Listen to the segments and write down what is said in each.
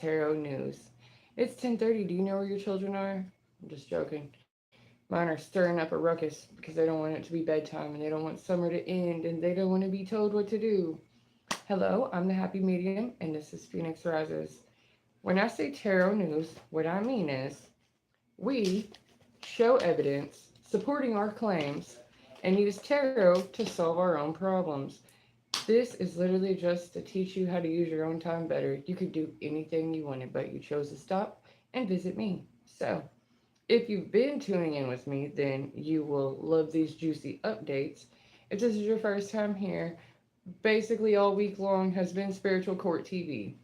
Tarot News. It's 10:30. Do you know where your children are? I'm just joking. Mine are stirring up a ruckus because they don't want it to be bedtime and they don't want summer to end and they don't want to be told what to do. Hello, I'm the Happy Medium and this is Phoenix Rises. When I say Tarot News, what I mean is we show evidence supporting our claims and use tarot to solve our own problems. This is literally just to teach you how to use your own time better. You could do anything you wanted, but you chose to stop and visit me. So, if you've been tuning in with me, then you will love these juicy updates. If this is your first time here, basically all week long has been Spiritual Court TV.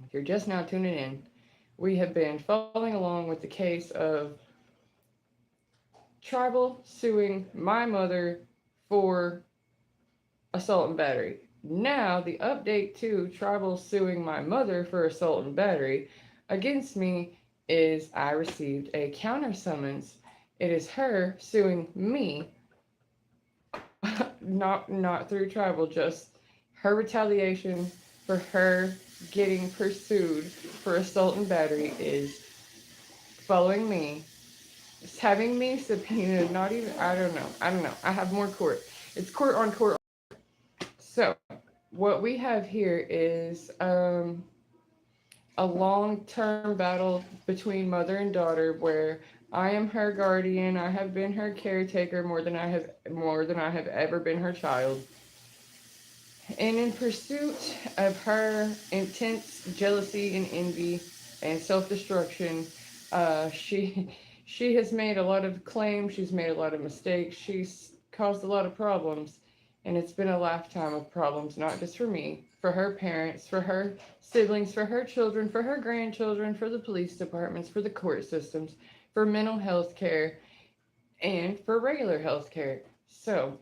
If you're just now tuning in, we have been following along with the case of Tribal suing my mother for assault and battery. Now, the update to Tribal suing my mother for assault and battery against me is I received a counter summons. It is her suing me, not through Tribal, just her retaliation for her getting pursued for assault and battery is following me. It's having me subpoenaed, not even, I don't know. I have more court. It's court on court. So, what we have here is a long-term battle between mother and daughter, where I am her guardian. I have been her caretaker more than I have ever been her child. And in pursuit of her intense jealousy and envy and self-destruction, she has made a lot of claims. She's made a lot of mistakes. She's caused a lot of problems, and it's been a lifetime of problems, not just for me, for her parents, for her siblings, for her children, for her grandchildren, for the police departments, for the court systems, for mental health care, and for regular health care. So,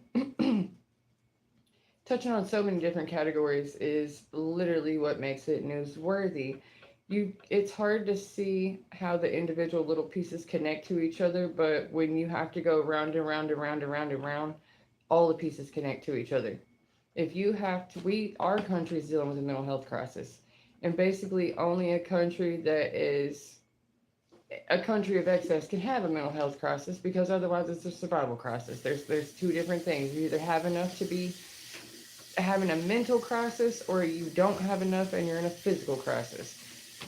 touching on so many different categories is literally what makes it newsworthy. It's hard to see how the individual little pieces connect to each other, but when you have to go round and round and round and round and round, all the pieces connect to each other. If you have to, our country is dealing with a mental health crisis, and basically only a country of excess can have a mental health crisis, because otherwise it's a survival crisis. There's two different things. You either have enough to be having a mental crisis, or you don't have enough and you're in a physical crisis.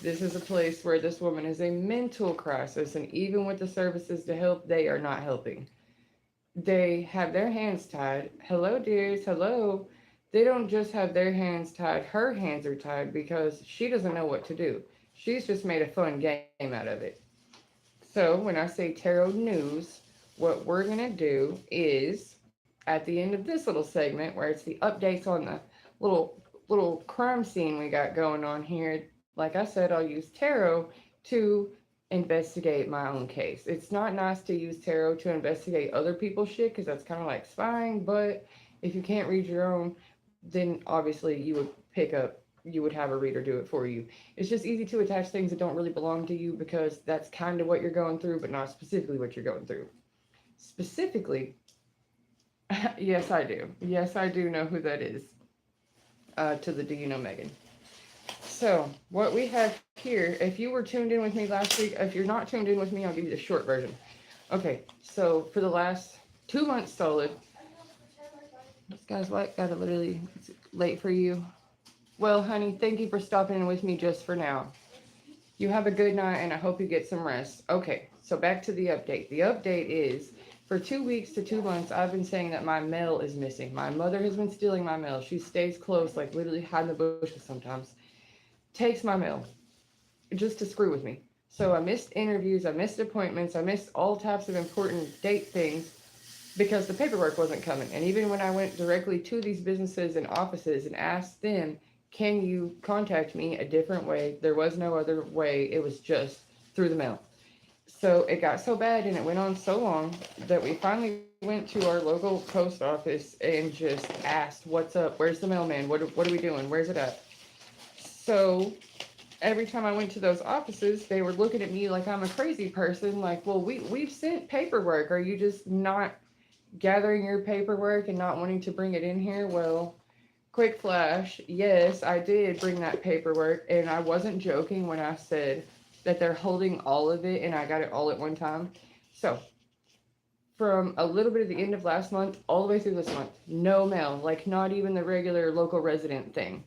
This is a place where this woman is a mental crisis, and even with the services to help, they are not helping. They have their hands tied. Hello, dears. Hello. They don't just have their hands tied, her hands are tied because she doesn't know what to do. She's just made a fun game out of it. So, when I say tarot news, what we're going to do is at the end of this little segment, where it's the updates on the little crime scene we got going on here, like I said, I'll use tarot to investigate my own case. It's not nice to use tarot to investigate other people's shit because that's kind of like spying, but if you can't read your own, then obviously you would have a reader do it for you. It's just easy to attach things that don't really belong to you because that's kind of what you're going through, but not specifically what you're going through. Specifically, yes, I do. Yes, I do know who that is. To the Do You Know Megan? So, what we have here, if you were tuned in with me last week, if you're not tuned in with me, I'll give you the short version. Okay, so for the last 2 months solid, this guy's what? Got it literally late for you. Well, honey, thank you for stopping in with me just for now. You have a good night, and I hope you get some rest. Okay, so back to the update. The update is for 2 weeks to 2 months, I've been saying that my mail is missing. My mother has been stealing my mail. She stays close, like literally hide in the bushes sometimes. Takes my mail just to screw with me. So I missed interviews, I missed appointments, I missed all types of important date things because the paperwork wasn't coming. And even when I went directly to these businesses and offices and asked them, can you contact me a different way? There was no other way. It was just through the mail. So it got so bad and it went on so long that we finally went to our local post office and just asked, what's up? Where's the mailman? What are we doing? Where's it at? So every time I went to those offices, they were looking at me like I'm a crazy person. Like, well, we've sent paperwork. Are you just not gathering your paperwork and not wanting to bring it in here? Well, quick flash. Yes, I did bring that paperwork, and I wasn't joking when I said that they're holding all of it and I got it all at one time. So, from a little bit at the end of last month all the way through this month, no mail, like not even the regular local resident thing.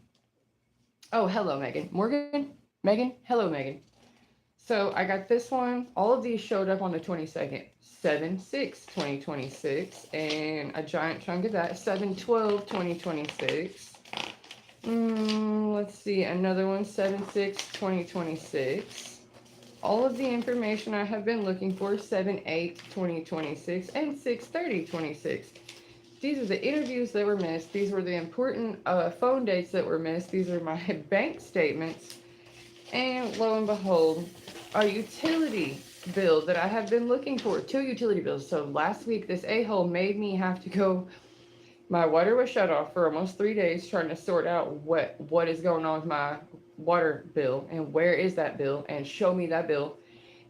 Oh, hello, Megan. Morgan? Megan? Hello, Megan. So I got this one. All of these showed up on the 22nd. 7/6/2026, and a giant chunk of that. 7/12/2026. Let's see, another one. 7/6/2026. All of the information I have been looking for. 7/8/2026 and 6/30/26. These are the interviews that were missed. These were the important phone dates that were missed. These are my bank statements. And lo and behold, a utility bill that I have been looking for. 2 utility bills. So last week, this a-hole made me have to go. My water was shut off for almost 3 days trying to sort out what is going on with my water bill and where is that bill and show me that bill.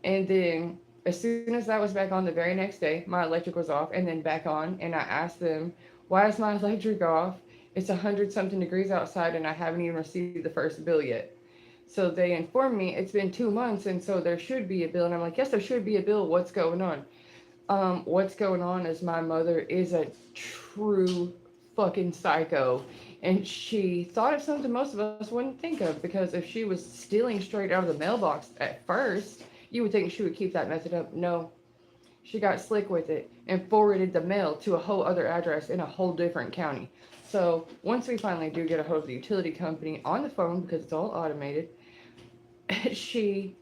And then as soon as that was back on the very next day, my electric was off and then back on. And I asked them, why is my electric off? It's 100-something degrees outside and I haven't even received the first bill yet. So they informed me it's been 2 months and so there should be a bill. And I'm like, yes, there should be a bill. What's going on? What's going on is my mother is a true fucking psycho. And she thought of something most of us wouldn't think of, because if she was stealing straight out of the mailbox at first, you would think she would keep that method up. No, she got slick with it and forwarded the mail to a whole other address in a whole different county. So once we finally do get a hold of the utility company on the phone, because it's all automated, she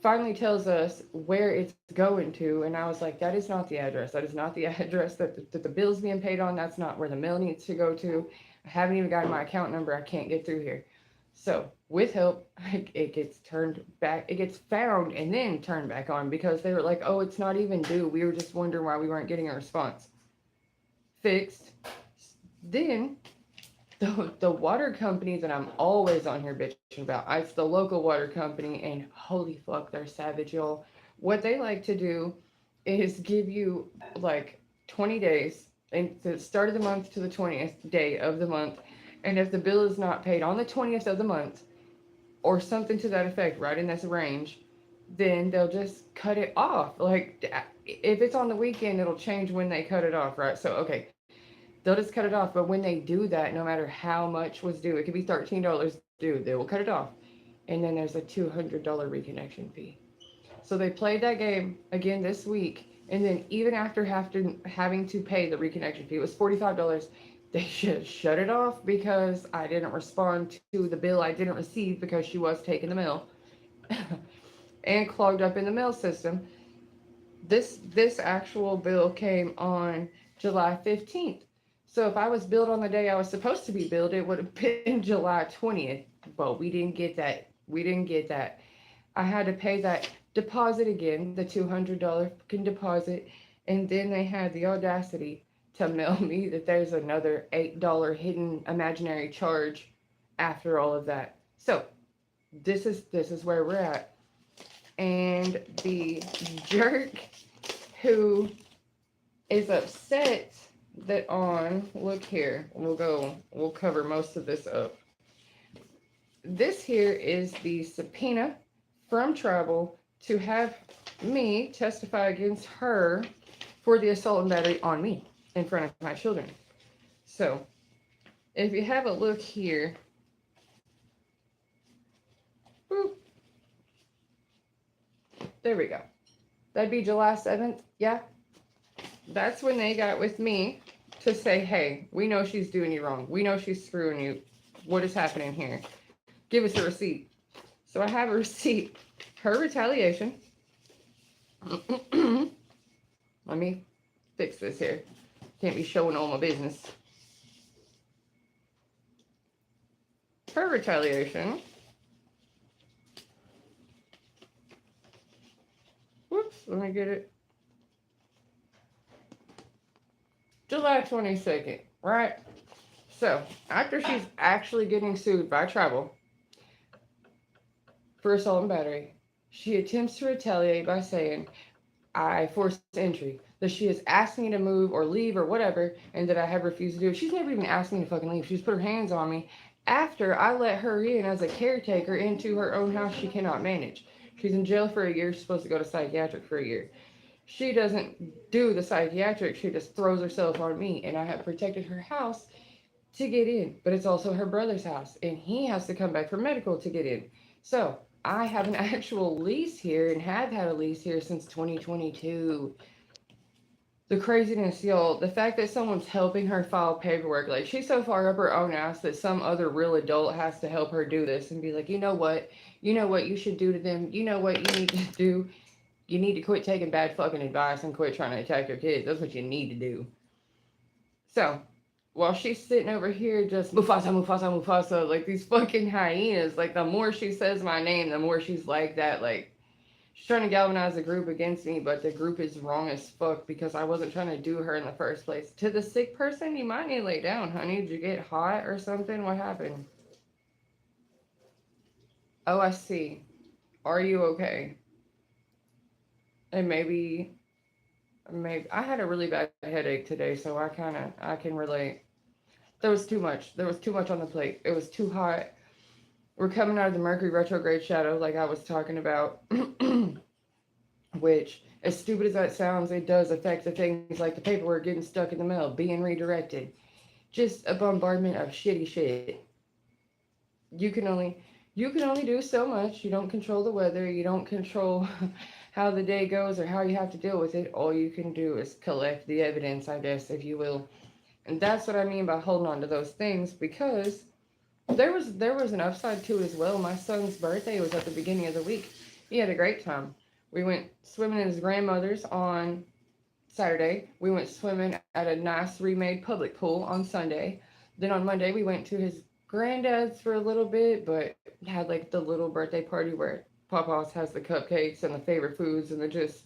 finally tells us where it's going to. And I was like, that is not the address. That is not the address that the bill's being paid on. That's not where the mail needs to go to. I haven't even gotten my account number. I can't get through here. So with help, it gets turned back. It gets found and then turned back on, because they were like, oh, it's not even due. We were just wondering why we weren't getting a response. Fixed. Then the water company that I'm always on here bitching about, it's the local water company, and holy fuck, they're savage, y'all. What they like to do is give you like 20 days, and the start of the month to the 20th day of the month. And if the bill is not paid on the 20th of the month, or something to that effect, right in this range, then they'll just cut it off. Like, if it's on the weekend, it'll change when they cut it off, right? So, okay, they'll just cut it off. But when they do that, no matter how much was due, it could be $13 due, they will cut it off. And then there's a $200 reconnection fee. So they played that game again this week. And then even after having to pay the reconnection fee, it was $45. They should shut it off because I didn't respond to the bill I didn't receive, because she was taking the mail and clogged up in the mail system. This actual bill came on July 15th. So if I was billed on the day I was supposed to be billed, it would have been July 20th. But we didn't get that. We didn't get that. I had to pay that deposit again, the $200 deposit. And then they had the audacity to mail me that there's another $8 hidden imaginary charge after all of that. So this is where we're at. And the jerk who is upset that look here, we'll cover most of this up. This here is the subpoena from Tribal to have me testify against her for the assault and battery on me in front of my children. So if you have a look here, boop, there we go. That'd be July 7th. Yeah. That's when they got with me to say, hey, we know she's doing you wrong. We know she's screwing you. What is happening here? Give us a receipt. So I have a receipt. Her retaliation. Let me fix this here. Can't be showing all my business. Her retaliation. Whoops, let me get it. July 22nd, right? So, after she's actually getting sued by Tribal for assault and battery, she attempts to retaliate by saying, I forced entry. that she has asked me to move or leave or whatever, and that I have refused to do. She's never even asked me to fucking leave. She's put her hands on me after I let her in as a caretaker into her own house she cannot manage. She's in jail for a year. She's supposed to go to psychiatric for a year. She doesn't do the psychiatric. She just throws herself on me, and I have protected her house to get in, but it's also her brother's house, and he has to come back for medical to get in. So I have an actual lease here and have had a lease here since 2022. The craziness, y'all, the fact that someone's helping her file paperwork, like she's so far up her own ass that some other real adult has to help her do this and be like, you know what you should do to them, you know what you need to do. You need to quit taking bad fucking advice and quit trying to attack your kids. That's what you need to do. So, while she's sitting over here just Mufasa, Mufasa, Mufasa, like these fucking hyenas, like the more she says my name, the more she's like that. Like, she's trying to galvanize the group against me, but the group is wrong as fuck because I wasn't trying to do her in the first place. To the sick person, you might need to lay down, honey. Did you get hot or something? What happened? Oh, I see. Are you okay? And maybe I had a really bad headache today, so I can relate. There was too much. There was too much on the plate. It was too hot. We're coming out of the Mercury retrograde shadow, like I was talking about, which, as stupid as that sounds, it does affect the things like the paperwork getting stuck in the mail, being redirected, just a bombardment of shitty shit. You can only you can only do so much. You don't control the weather. You don't control how the day goes or how you have to deal with it. All you can do is collect the evidence, I guess, if you will. And that's what I mean by holding on to those things because there was an upside to it as well. My son's birthday was at the beginning of the week. He had a great time. We went swimming in his grandmother's on Saturday. We went swimming at a nice remade public pool on Sunday. Then on Monday we went to his granddad's for a little bit, but had like the little birthday party where Papa's has the cupcakes and the favorite foods and the just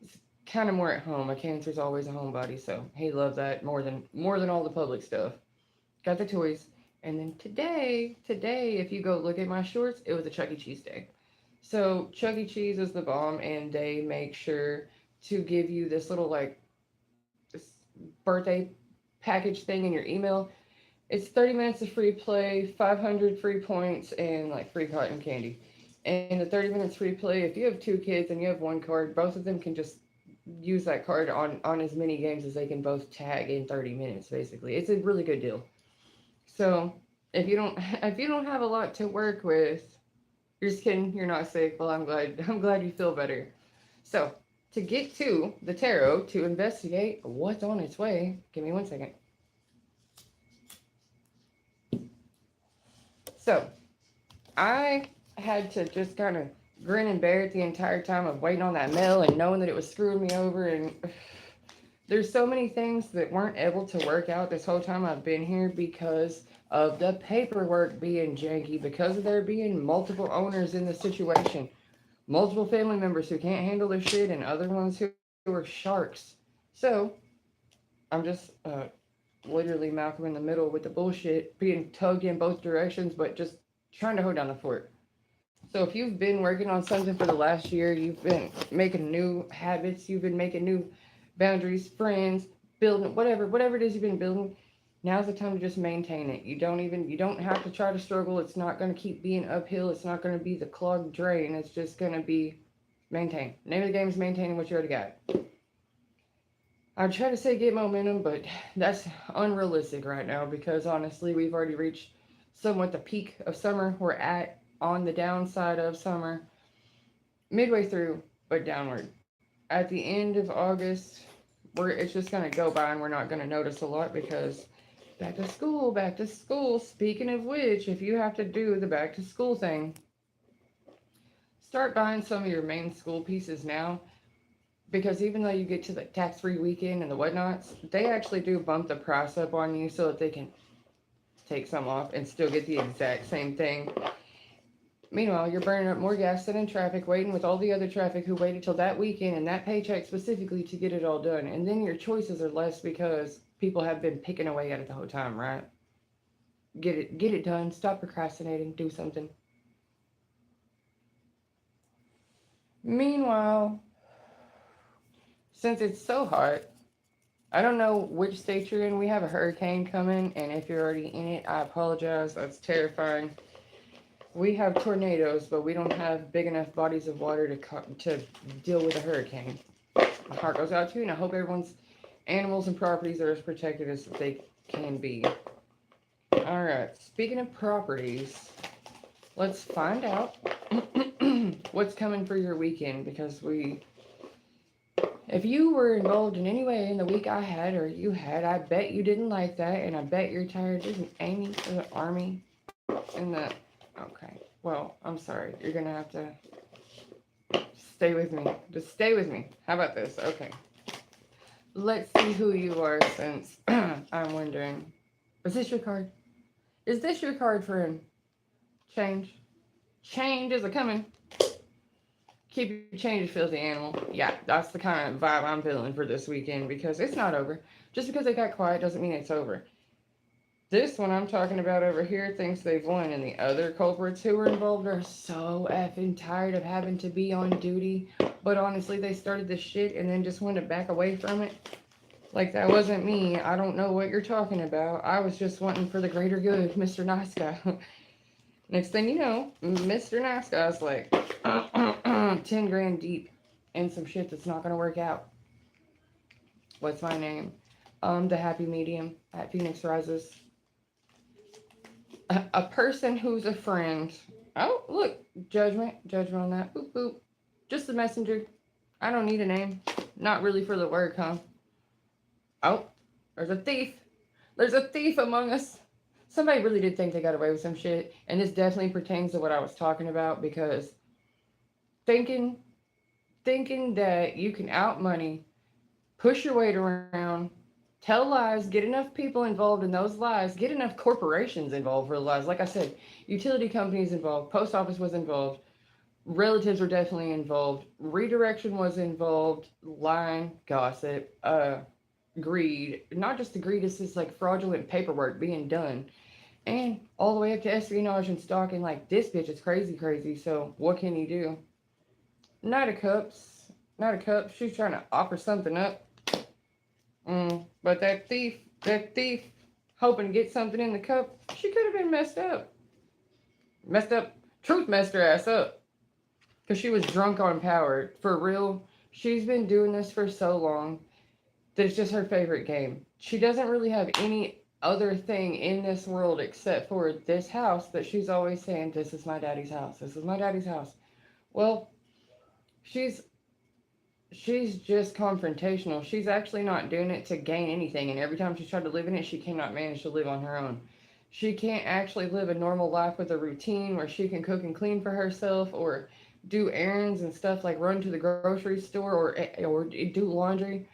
it's kind of more at home. A cancer's always a homebody, so he loved that more than all the public stuff. Got the toys. And then today, if you go look at my shorts, it was a Chuck E. Cheese day. So Chuck E. Cheese is the bomb, and they make sure to give you this little like this birthday package thing in your email. It's 30 minutes of free play, 500 free points, and like free cotton candy. And the 30 minutes free play, if you have two kids and you have one card, both of them can just use that card on as many games as they can both tag in 30 minutes. Basically, it's a really good deal. So if you don't have a lot to work with, you're just kidding. You're not sick. Well, I'm glad you feel better. So to get to the tarot to investigate what's on its way, give me 1 second. So I had to just kind of grin and bear it the entire time of waiting on that mail and knowing that it was screwing me over. And there's so many things that weren't able to work out this whole time I've been here because of the paperwork being janky, because of there being multiple owners in the situation, multiple family members who can't handle their shit, and other ones who are sharks. So I'm just literally Malcolm in the middle with the bullshit being tugged in both directions, but just trying to hold down the fort. So if you've been working on something for the last year, you've been making new habits, you've been making new boundaries, friends, building whatever it is you've been building, now's the time to just maintain it. You don't have to try to struggle. It's not going to keep being uphill. It's not going to be the clogged drain. It's just going to be maintain. Name of the game is maintaining what you already got. I'd try to say get momentum, but that's unrealistic right now because honestly, we've already reached somewhat the peak of summer. We're at on the downside of summer, midway through, but downward. At the end of August, it's just gonna go by and we're not gonna notice a lot because back to school, back to school. Speaking of which, if you have to do the back to school thing, start buying some of your main school pieces now because even though you get to the tax-free weekend and the whatnots, they actually do bump the price up on you so that they can take some off and still get the exact same thing. Meanwhile, you're burning up more gas than in traffic, waiting with all the other traffic who waited till that weekend and that paycheck specifically to get it all done. And then your choices are less because people have been picking away at it the whole time, right? Get it done. Stop procrastinating. Do something. Meanwhile, since it's so hot, I don't know which state you're in. We have a hurricane coming, and if you're already in it, I apologize. That's terrifying. We have tornadoes, but we don't have big enough bodies of water to deal with a hurricane. My heart goes out to you, and I hope everyone's animals and properties are as protected as they can be. All right. Speaking of properties, let's find out what's coming for your weekend because if you were involved in any way in the week I had or you had, I bet you didn't like that, and I bet you're tired. There's an Amy, there's an Army in the. Okay. Well, I'm sorry. You're gonna have to stay with me. Just stay with me. How about this? Okay. Let's see who you are since I'm wondering. Is this your card? Is this your card, friend? Change. Change is a coming. Keep your change, filthy animal. Yeah, that's the kind of vibe I'm feeling for this weekend because it's not over. Just because it got quiet doesn't mean it's over. This one I'm talking about over here thinks they've won, and the other culprits who were involved are so effing tired of having to be on duty. But honestly, they started this shit and then just wanted to back away from it. Like, that wasn't me. I don't know what you're talking about. I was just wanting for the greater good, Mr. Nice Guy. Next thing you know, Mr. Nice Guy's like 10 grand deep in some shit that's not going to work out. What's my name? The Happy Medium at Phoenix Rises. A person who's a friend. Oh, look. Judgment. Judgment on that. Boop, boop. Just the messenger. I don't need a name. Not really for the work, huh? Oh, there's a thief. There's a thief among us. Somebody really did think they got away with some shit. And this definitely pertains to what I was talking about because thinking that you can out money, push your weight around, tell lies, get enough people involved in those lies, get enough corporations involved for the lies. Like I said, utility companies involved, post office was involved, relatives were definitely involved, redirection was involved, lying, gossip, greed. Not just the greed, it's just like fraudulent paperwork being done. And all the way up to espionage and stalking. Like, this bitch is crazy. So what can you do? Knight of Cups. Knight of Cups. She's trying to offer something up. But that thief, hoping to get something in the cup, she could have been messed up. Truth messed her ass up. Because she was drunk on power. For real, she's been doing this for so long that it's just her favorite game. She doesn't really have any other thing in this world except for this house that she's always saying, this is my daddy's house. This is my daddy's house. Well, she's just confrontational. She's actually not doing it to gain anything, and every time she's tried to live in it, she cannot manage to live on her own. She can't actually live a normal life with a routine where she can cook and clean for herself or do errands and stuff like run to the grocery store or do laundry.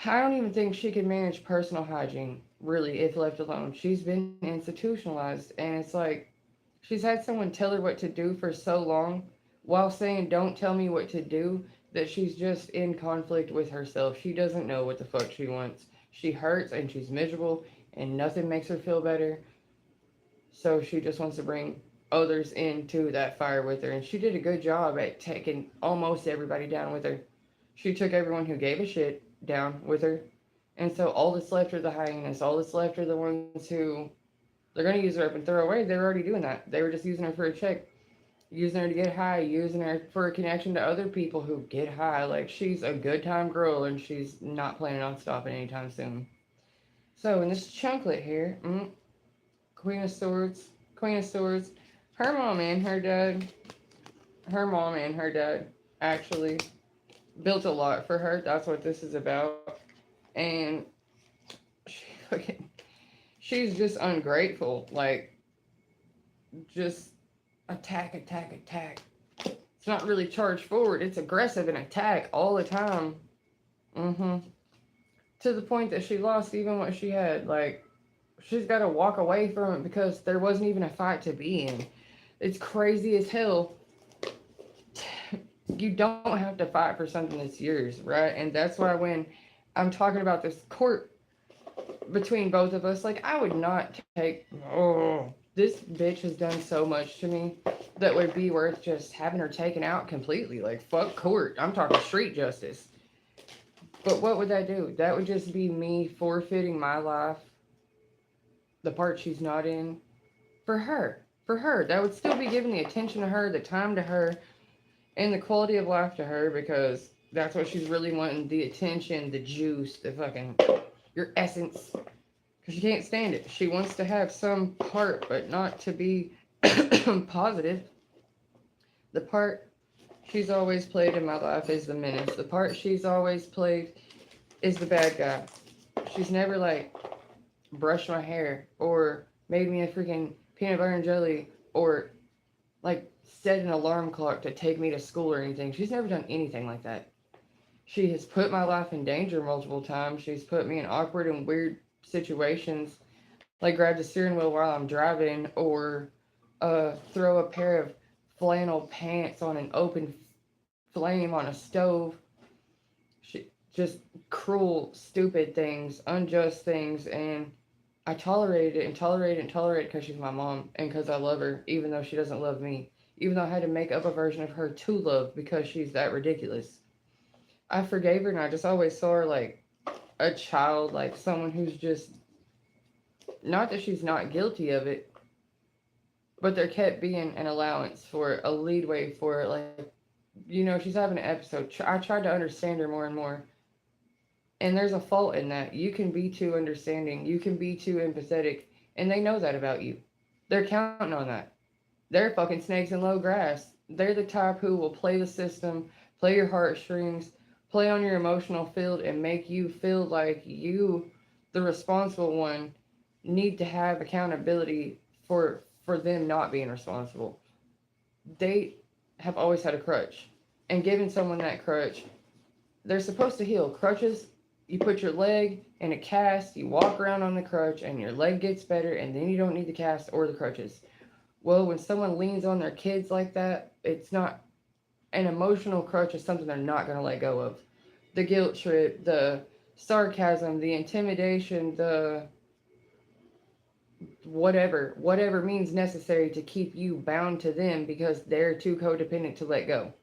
I don't even think she can manage personal hygiene, really, if left alone. She's been institutionalized, and it's like she's had someone tell her what to do for so long while saying, don't tell me what to do, that she's just in conflict with herself. She doesn't know what the fuck she wants. She hurts and she's miserable, and nothing makes her feel better. So she just wants to bring others into that fire with her, and she did a good job at taking almost everybody down with her. She took everyone who gave a shit down with her. And so all that's left are the hyenas. All that's left are the ones who they're going to use her up and throw her away. They were already doing that. They were just using her for a check, using her to get high, using her for a connection to other people who get high. Like, she's a good time girl, and she's not planning on stopping anytime soon. So in this chunklet here, Queen of Swords, her mom and her dad actually built a lot for her. That's what this is about. And she's just ungrateful. Like, just attack. It's not really charge forward. It's aggressive and attack all the time. To the point that she lost even what she had. Like, she's got to walk away from it because there wasn't even a fight to be in. It's crazy as hell. You don't have to fight for something that's yours, right? And that's why when I'm talking about this court between both of us, like, I would not take, this bitch has done so much to me that would be worth just having her taken out completely. Like, fuck court. I'm talking street justice. But what would that do? That would just be me forfeiting my life, the part she's not in, for her. For her. That would still be giving the attention to her, the time to her, and the quality of life to her because that's what she's really wanting, the attention, the juice, the fucking, your essence. Because she can't stand it. She wants to have some part, but not to be positive. The part she's always played in my life is the menace. The part she's always played is the bad guy. She's never like brushed my hair or made me a freaking peanut butter and jelly or like set an alarm clock to take me to school or anything. She's never done anything like that. She has put my life in danger multiple times. She's put me in awkward and weird situations, like grab the steering wheel while I'm driving or throw a pair of flannel pants on an open flame on a stove. She just cruel, stupid things, unjust things, and I tolerated it and tolerated it and tolerated it because she's my mom and because I love her, even though she doesn't love me. Even though I had to make up a version of her to love because she's that ridiculous. I forgave her and I just always saw her like a child, like someone who's just, not that she's not guilty of it, but there kept being an allowance for a leadway for like, she's having an episode. I tried to understand her more and more. And there's a fault in that. You can be too understanding, you can be too empathetic, and they know that about you. They're counting on that. They're fucking snakes in low grass. They're the type who will play the system, play your heartstrings, play on your emotional field, and make you feel like you, the responsible one, need to have accountability for them not being responsible. They have always had a crutch, and giving someone that crutch, they're supposed to heal. Crutches, you put your leg in a cast, you walk around on the crutch, and your leg gets better, and then you don't need the cast or the crutches. Well, when someone leans on their kids like that, it's not, an emotional crutch is something they're not going to let go of. The guilt trip, the sarcasm, the intimidation, the whatever means necessary to keep you bound to them because they're too codependent to let go.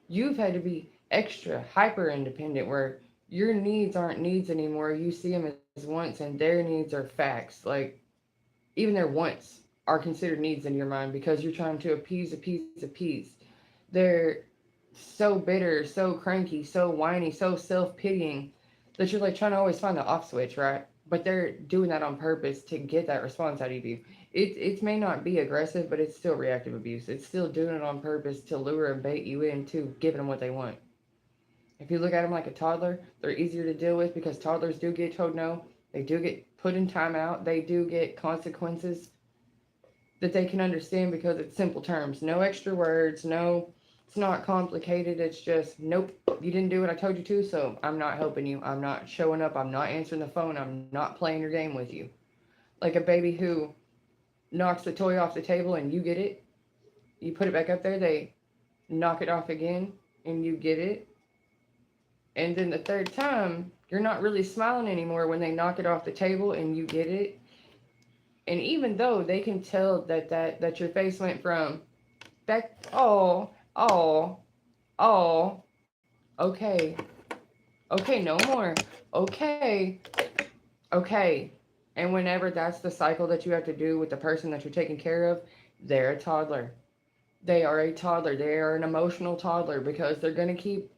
You've had to be extra hyper independent where your needs aren't needs anymore. You see them as wants and their needs are facts. Like, even their wants are considered needs in your mind because you're trying to appease. They're so bitter, so cranky, so whiny, so self pitying that you're like trying to always find the off switch, right? But they're doing that on purpose to get that response out of you. It may not be aggressive, but it's still reactive abuse. It's still doing it on purpose to lure and bait you into giving them what they want. If you look at them like a toddler, they're easier to deal with because toddlers do get told no. They do get put in timeout. They do get consequences that they can understand because it's simple terms. No extra words. No, it's not complicated. It's just, nope, you didn't do what I told you to, so I'm not helping you. I'm not showing up. I'm not answering the phone. I'm not playing your game with you. Like a baby who knocks the toy off the table and you get it. You put it back up there, they knock it off again and you get it. And then the third time, you're not really smiling anymore when they knock it off the table and you get it. And even though they can tell that your face went from that, oh, okay, okay, no more, okay, okay. And whenever that's the cycle that you have to do with the person that you're taking care of, they're a toddler. They are a toddler. They are an emotional toddler because they're going to keep,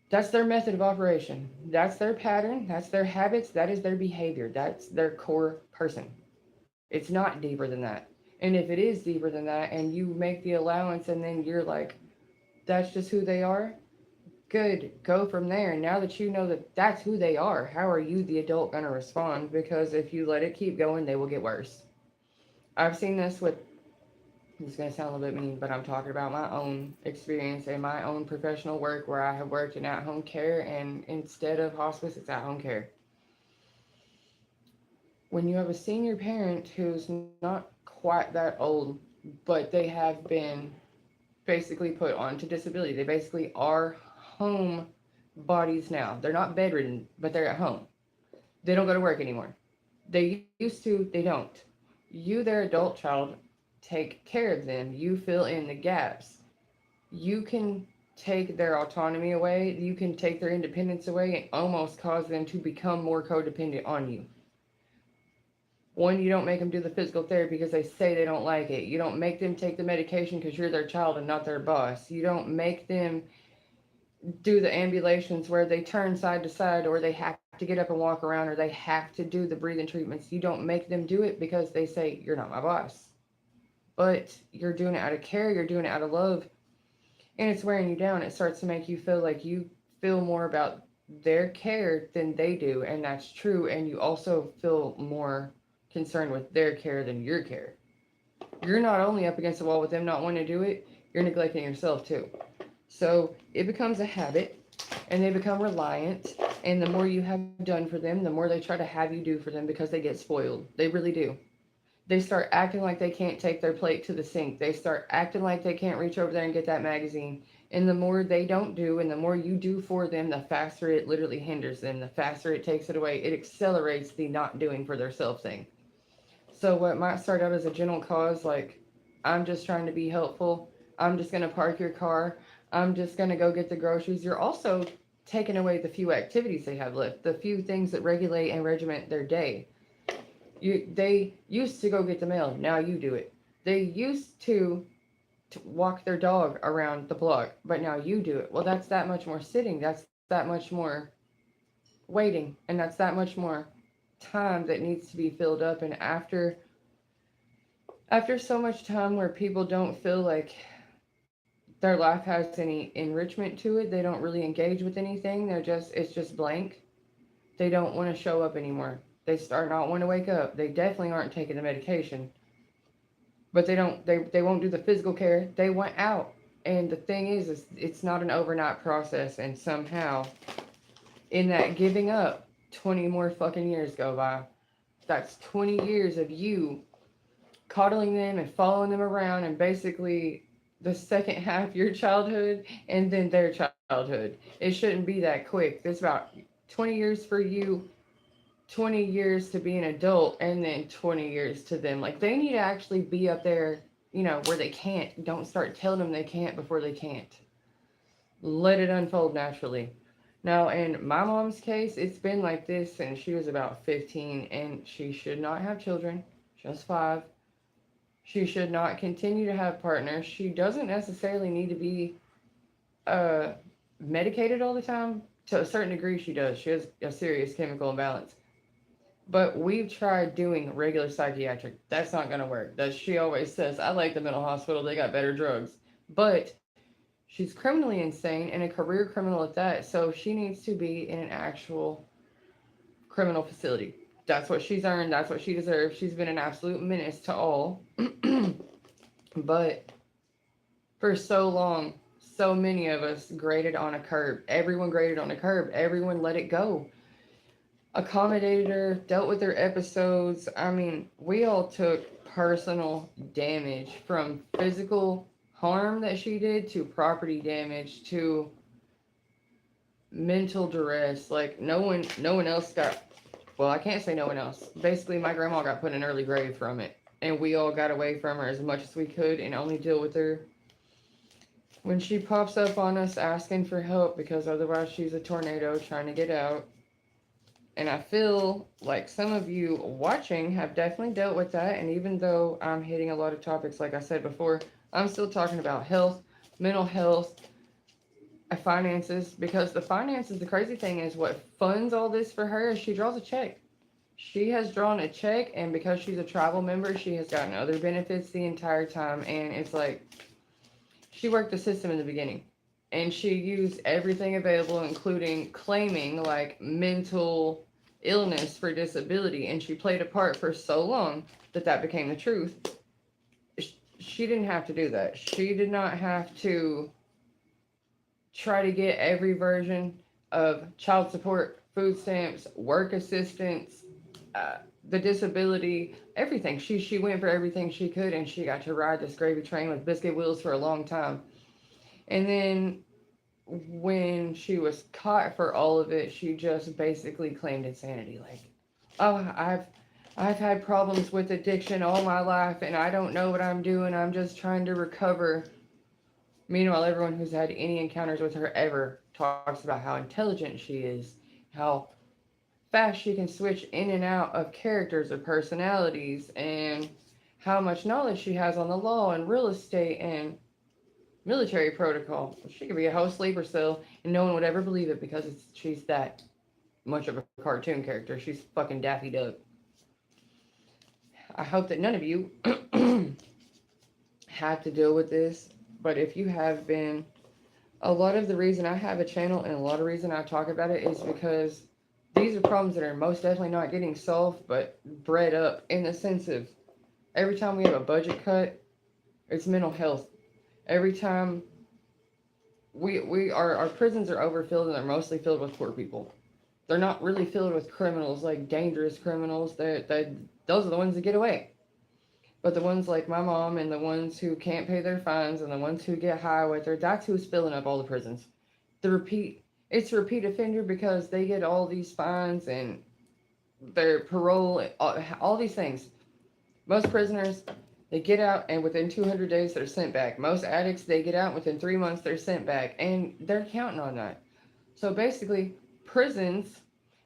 that's their method of operation. That's their pattern. That's their habits. That is their behavior. That's their core person. It's not deeper than that. And if it is deeper than that and you make the allowance and then you're like, that's just who they are, good. Go from there. Now that you know that that's who they are, how are you, the adult, going to respond? Because if you let it keep going, they will get worse. I've seen this with, it's going to sound a little bit mean, but I'm talking about my own experience and my own professional work where I have worked in at home care, and instead of hospice, it's at home care. When you have a senior parent who's not quite that old, but they have been basically put onto disability, they basically are home bodies now. They're not bedridden, but they're at home. They don't go to work anymore. They used to, they don't. You, their adult child, take care of them. You fill in the gaps. You can take their autonomy away, you can take their independence away and almost cause them to become more codependent on you. One, you don't make them do the physical therapy because they say they don't like it. You don't make them take the medication because you're their child and not their boss. You don't make them do the ambulations where they turn side to side, or they have to get up and walk around, or they have to do the breathing treatments. You don't make them do it because they say, you're not my boss. But you're doing it out of care, you're doing it out of love, and it's wearing you down. It starts to make you feel like you feel more about their care than they do, and that's true. And you also feel more concerned with their care than your care. You're not only up against the wall with them not wanting to do it, you're neglecting yourself too. So it becomes a habit, and they become reliant. And the more you have done for them, the more they try to have you do for them because they get spoiled. They really do. They start acting like they can't take their plate to the sink. They start acting like they can't reach over there and get that magazine. And the more they don't do, and the more you do for them, the faster it literally hinders them. The faster it takes it away. It accelerates the not doing for their self thing. So what might start out as a gentle cause, like, I'm just trying to be helpful. I'm just going to park your car. I'm just going to go get the groceries. You're also taking away the few activities they have left, the few things that regulate and regiment their day. They used to go get the mail. Now you do it. They used to walk their dog around the block, but now you do it. Well, that's that much more sitting. That's that much more waiting. And that's that much more time that needs to be filled up. And after so much time where people don't feel like their life has any enrichment to it, they don't really engage with anything. It's just blank. They don't want to show up anymore. They start not want to wake up. They definitely aren't taking the medication, but they won't do the physical care. They want out. And the thing is it's not an overnight process. And somehow in that giving up, 20 more fucking years go by. That's 20 years of you coddling them and following them around, and basically the second half of your childhood and then their childhood. It shouldn't be that quick. There's about 20 years for you, 20 years to be an adult, and then 20 years to them. Like, they need to actually be up there, where they can't. Don't start telling them they can't before they can't. Let it unfold naturally. Now, in my mom's case, it's been like this since she was about 15, and she should not have children, just 5. She should not continue to have partners. She doesn't necessarily need to be uh, medicated all the time. To a certain degree, she does. She has a serious chemical imbalance. But we've tried doing regular psychiatric. That's not going to work. She always says, I like the mental hospital. They got better drugs. But she's criminally insane and a career criminal at that. So she needs to be in an actual criminal facility. That's what she's earned. That's what she deserves. She's been an absolute menace to all. But for so long, so many of us graded on a curb. Everyone graded on a curb. Everyone let it go. Accommodated her, dealt with her episodes. I mean, we all took personal damage, from physical harm that she did to property damage to mental duress. Like, no one else got, well, I can't say no one else. Basically, my grandma got put in an early grave from it. And we all got away from her as much as we could and only deal with her when she pops up on us asking for help, because otherwise she's a tornado trying to get out. And I feel like some of you watching have definitely dealt with that. And even though I'm hitting a lot of topics, like I said before, I'm still talking about health, mental health, finances, because the finances, the crazy thing is what funds all this for her is she draws a check. She has drawn a check, and because she's a tribal member, she has gotten other benefits the entire time. And it's like, she worked the system in the beginning, and she used everything available, including claiming like mental illness for disability. And she played a part for so long that became the truth. She didn't have to do that. She did not have to try to get every version of child support, food stamps, work assistance, the disability, everything. She went for everything she could, and she got to ride this gravy train with biscuit wheels for a long time. And then when she was caught for all of it, she just basically claimed insanity. Like, oh, I've had problems with addiction all my life, and I don't know what I'm doing. I'm just trying to recover. Meanwhile, everyone who's had any encounters with her ever talks about how intelligent she is, how fast she can switch in and out of characters or personalities, and how much knowledge she has on the law and real estate and military protocol. She could be a whole sleeper cell, and no one would ever believe it because she's that much of a cartoon character. She's fucking Daffy Duck. I hope that none of you have to deal with this, but if you have been, a lot of the reason I have a channel and a lot of reason I talk about it is because these are problems that are most definitely not getting solved, but bred up in the sense of every time we have a budget cut, it's mental health. Every time our prisons are overfilled and they're mostly filled with poor people. They're not really filled with criminals, like dangerous criminals. Those are the ones that get away. But the ones like my mom and the ones who can't pay their fines and the ones who get high with her, that's who's filling up all the prisons. It's a repeat offender because they get all these fines and their parole, all these things. Most prisoners, they get out and within 200 days they're sent back. Most addicts, they get out within 3 months they're sent back, and they're counting on that. So basically, prisons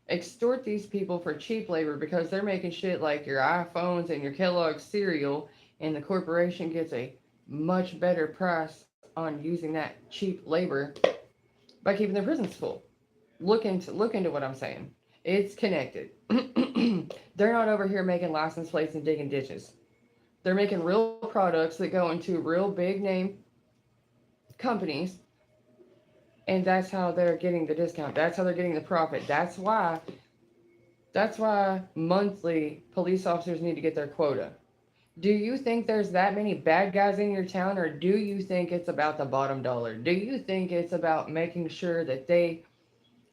extort these people for cheap labor because they're making shit like your iPhones and your Kellogg's cereal, and the corporation gets a much better price on using that cheap labor by keeping their prisons full. Look into what I'm saying. It's connected. They're not over here making license plates and digging ditches. They're making real products that go into real big name companies, and that's how they're getting the discount. That's how they're getting the profit. That's why monthly police officers need to get their quota. Do you think there's that many bad guys in your town, or do you think it's about the bottom dollar? Do you think it's about making sure that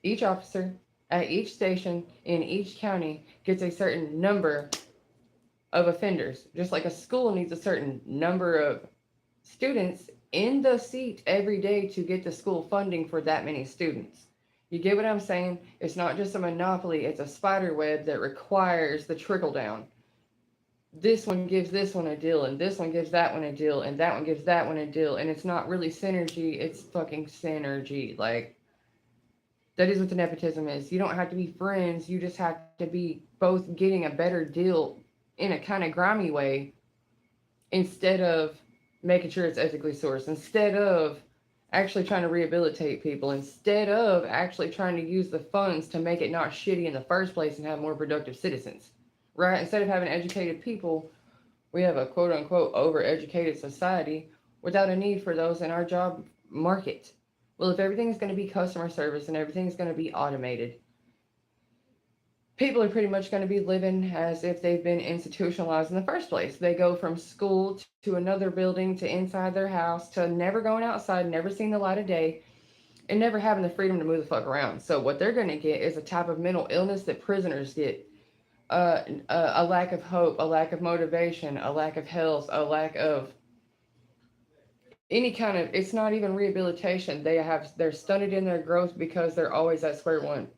each officer at each station in each county gets a certain number of offenders? Just like a school needs a certain number of students in the seat every day to get the school funding for that many students. You get what I'm saying? It's not just a monopoly, it's a spider web that requires the trickle down. This one gives this one a deal, and this one gives that one a deal, and that one gives that one a deal, and it's not really synergy, it's fucking synergy. Like, that is what the nepotism is. You don't have to be friends, you just have to be both getting a better deal in a kind of grimy way instead of making sure it's ethically sourced, instead of actually trying to rehabilitate people, instead of actually trying to use the funds to make it not shitty in the first place and have more productive citizens, right? Instead of having educated people, we have a quote unquote overeducated society without a need for those in our job market. Well, if everything's going to be customer service and everything's going to be automated, people are pretty much going to be living as if they've been institutionalized in the first place. They go from school to another building to inside their house to never going outside, never seeing the light of day, and never having the freedom to move the fuck around. So what they're going to get is a type of mental illness that prisoners get. A lack of hope, a lack of motivation, a lack of health, a lack of any kind of, it's not even rehabilitation. They're stunted in their growth because they're always at square one.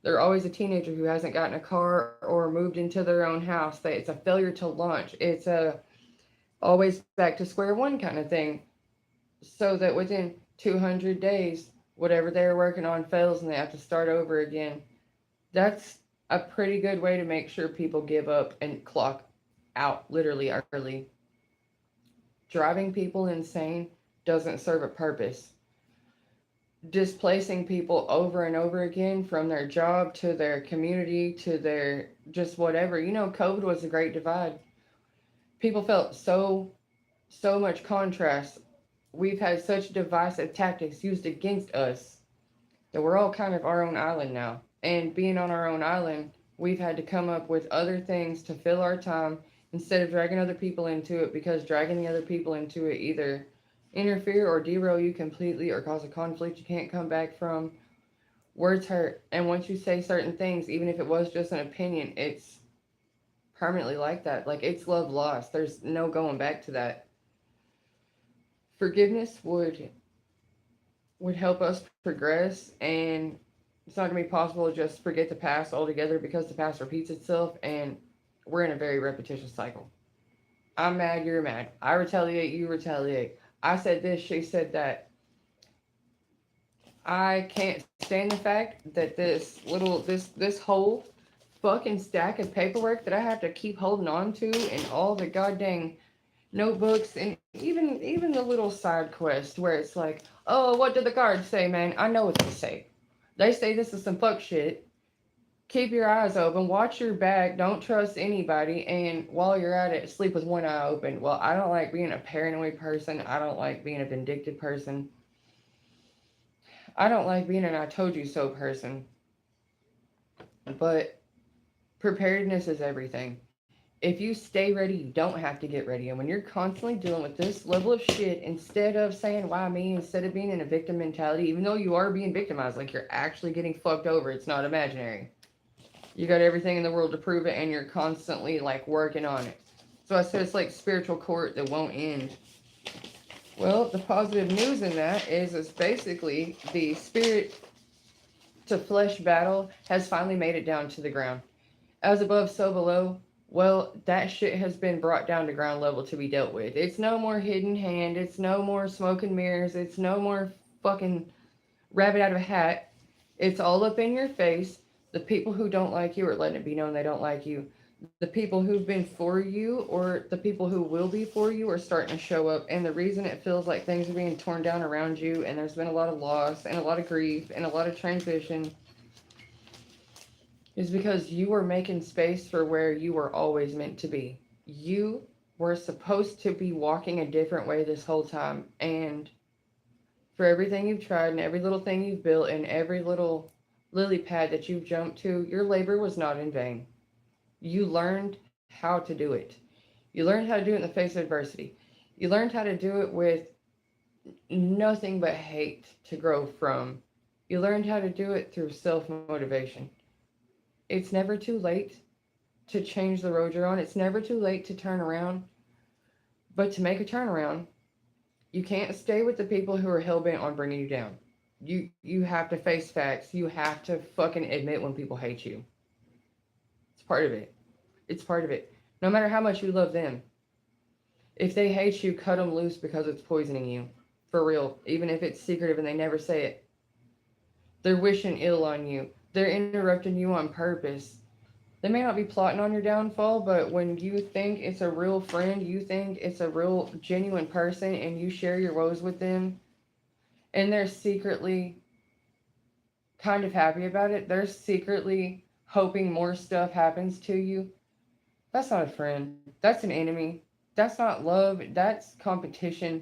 They're always a teenager who hasn't gotten a car or moved into their own house. It's a failure to launch. It's a always back to square one kind of thing. So that within 200 days, whatever they're working on fails and they have to start over again. That's a pretty good way to make sure people give up and clock out literally early. Driving people insane doesn't serve a purpose. Displacing people over and over again from their job to their community to their just whatever. COVID was a great divide. People felt so much contrast. We've had such divisive tactics used against us that we're all kind of our own island now. And being on our own island, we've had to come up with other things to fill our time instead of dragging other people into it, because dragging the other people into it either interfere or derail you completely or cause a conflict you can't come back from. Words hurt. And once you say certain things, even if it was just an opinion, it's permanently like that. Like, it's love lost. There's no going back to that. Forgiveness would help us progress, and it's not going to be possible to just forget the past altogether because the past repeats itself, and we're in a very repetitious cycle. I'm mad, you're mad. I retaliate, you retaliate. I said this, she said that. I can't stand the fact that this whole fucking stack of paperwork that I have to keep holding on to, and all the goddamn notebooks, and even the little side quest where it's like, oh, what did the guards say, man? I know what they say. They say this is some fuck shit. Keep your eyes open, watch your back, don't trust anybody, and while you're at it, sleep with one eye open. Well, I don't like being a paranoid person. I don't like being a vindictive person. I don't like being an I told you so person. But preparedness is everything. If you stay ready, you don't have to get ready. And when you're constantly dealing with this level of shit, instead of saying, why me, instead of being in a victim mentality, even though you are being victimized, like you're actually getting fucked over, it's not imaginary. You got everything in the world to prove it, and you're constantly like working on it. So I said it's like spiritual court that won't end. Well, the positive news in that is it's basically the spirit to flesh battle has finally made it down to the ground. As above, so below. Well, that shit has been brought down to ground level to be dealt with. It's no more hidden hand. It's no more smoke and mirrors. It's no more fucking rabbit out of a hat. It's all up in your face. The people who don't like you are letting it be known they don't like you. The people who've been for you or the people who will be for you are starting to show up. And the reason it feels like things are being torn down around you and there's been a lot of loss and a lot of grief and a lot of transition is because you were making space for where you were always meant to be. You were supposed to be walking a different way this whole time. And for everything you've tried and every little thing you've built and every little lily pad that you've jumped to, your labor was not in vain. You learned how to do it. You learned how to do it in the face of adversity. You learned how to do it with nothing but hate to grow from. You learned how to do it through self motivation. It's never too late to change the road you're on. It's never too late to turn around. But to make a turnaround, you can't stay with the people who are hell bent on bringing you down. You have to face facts. You have to fucking admit when people hate you. It's part of it. It's part of it. No matter how much you love them, if they hate you, cut them loose because it's poisoning you. For real. Even if it's secretive and they never say it. They're wishing ill on you. They're interrupting you on purpose. They may not be plotting on your downfall, but when you think it's a real friend, you think it's a real genuine person, and you share your woes with them, and they're secretly kind of happy about it, they're secretly hoping more stuff happens to you, that's not a friend. That's an enemy. That's not love. That's competition.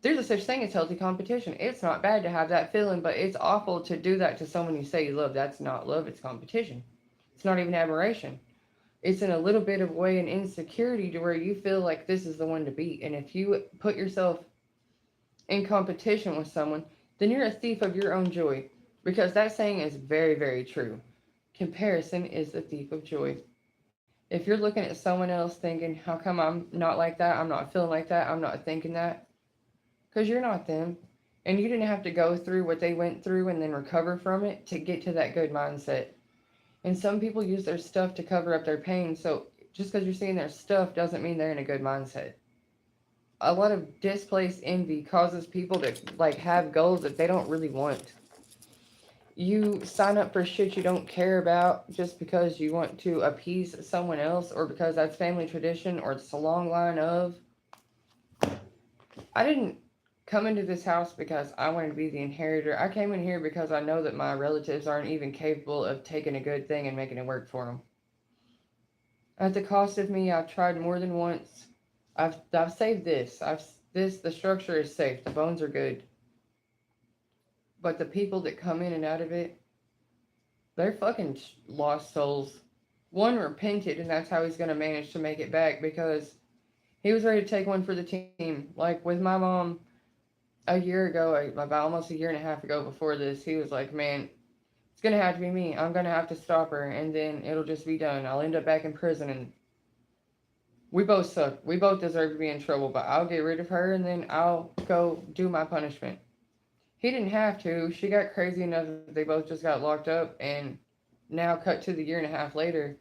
There's a such thing as healthy competition. It's not bad to have that feeling, but it's awful to do that to someone you say you love. That's not love, it's competition. It's not even admiration. It's in a little bit of way an insecurity to where you feel like this is the one to beat. And if you put yourself in competition with someone, then you're a thief of your own joy. Because that saying is very, very true. Comparison is the thief of joy. If you're looking at someone else thinking, how come I'm not like that? I'm not feeling like that. I'm not thinking that. Because you're not them. And you didn't have to go through what they went through and then recover from it to get to that good mindset. And some people use their stuff to cover up their pain. So just because you're seeing their stuff doesn't mean they're in a good mindset. A lot of displaced envy causes people to like have goals that they don't really want. You sign up for shit you don't care about just because you want to appease someone else or because that's family tradition or it's a long line of. I didn't come into this house because I wanted to be the inheritor. I came in here because I know that my relatives aren't even capable of taking a good thing and making it work for them. At the cost of me, I've tried more than once. I've saved this. The structure is safe. The bones are good. But the people that come in and out of it, they're fucking lost souls. One repented, and that's how he's going to manage to make it back because he was ready to take one for the team. Like with my mom a year ago, about almost a year and a half ago before this, he was like, man, it's going to have to be me. I'm going to have to stop her, and then it'll just be done. I'll end up back in prison, and we both suck. We both deserve to be in trouble, but I'll get rid of her, and then I'll go do my punishment. He didn't have to. She got crazy enough that they both just got locked up, and now cut to the year and a half later.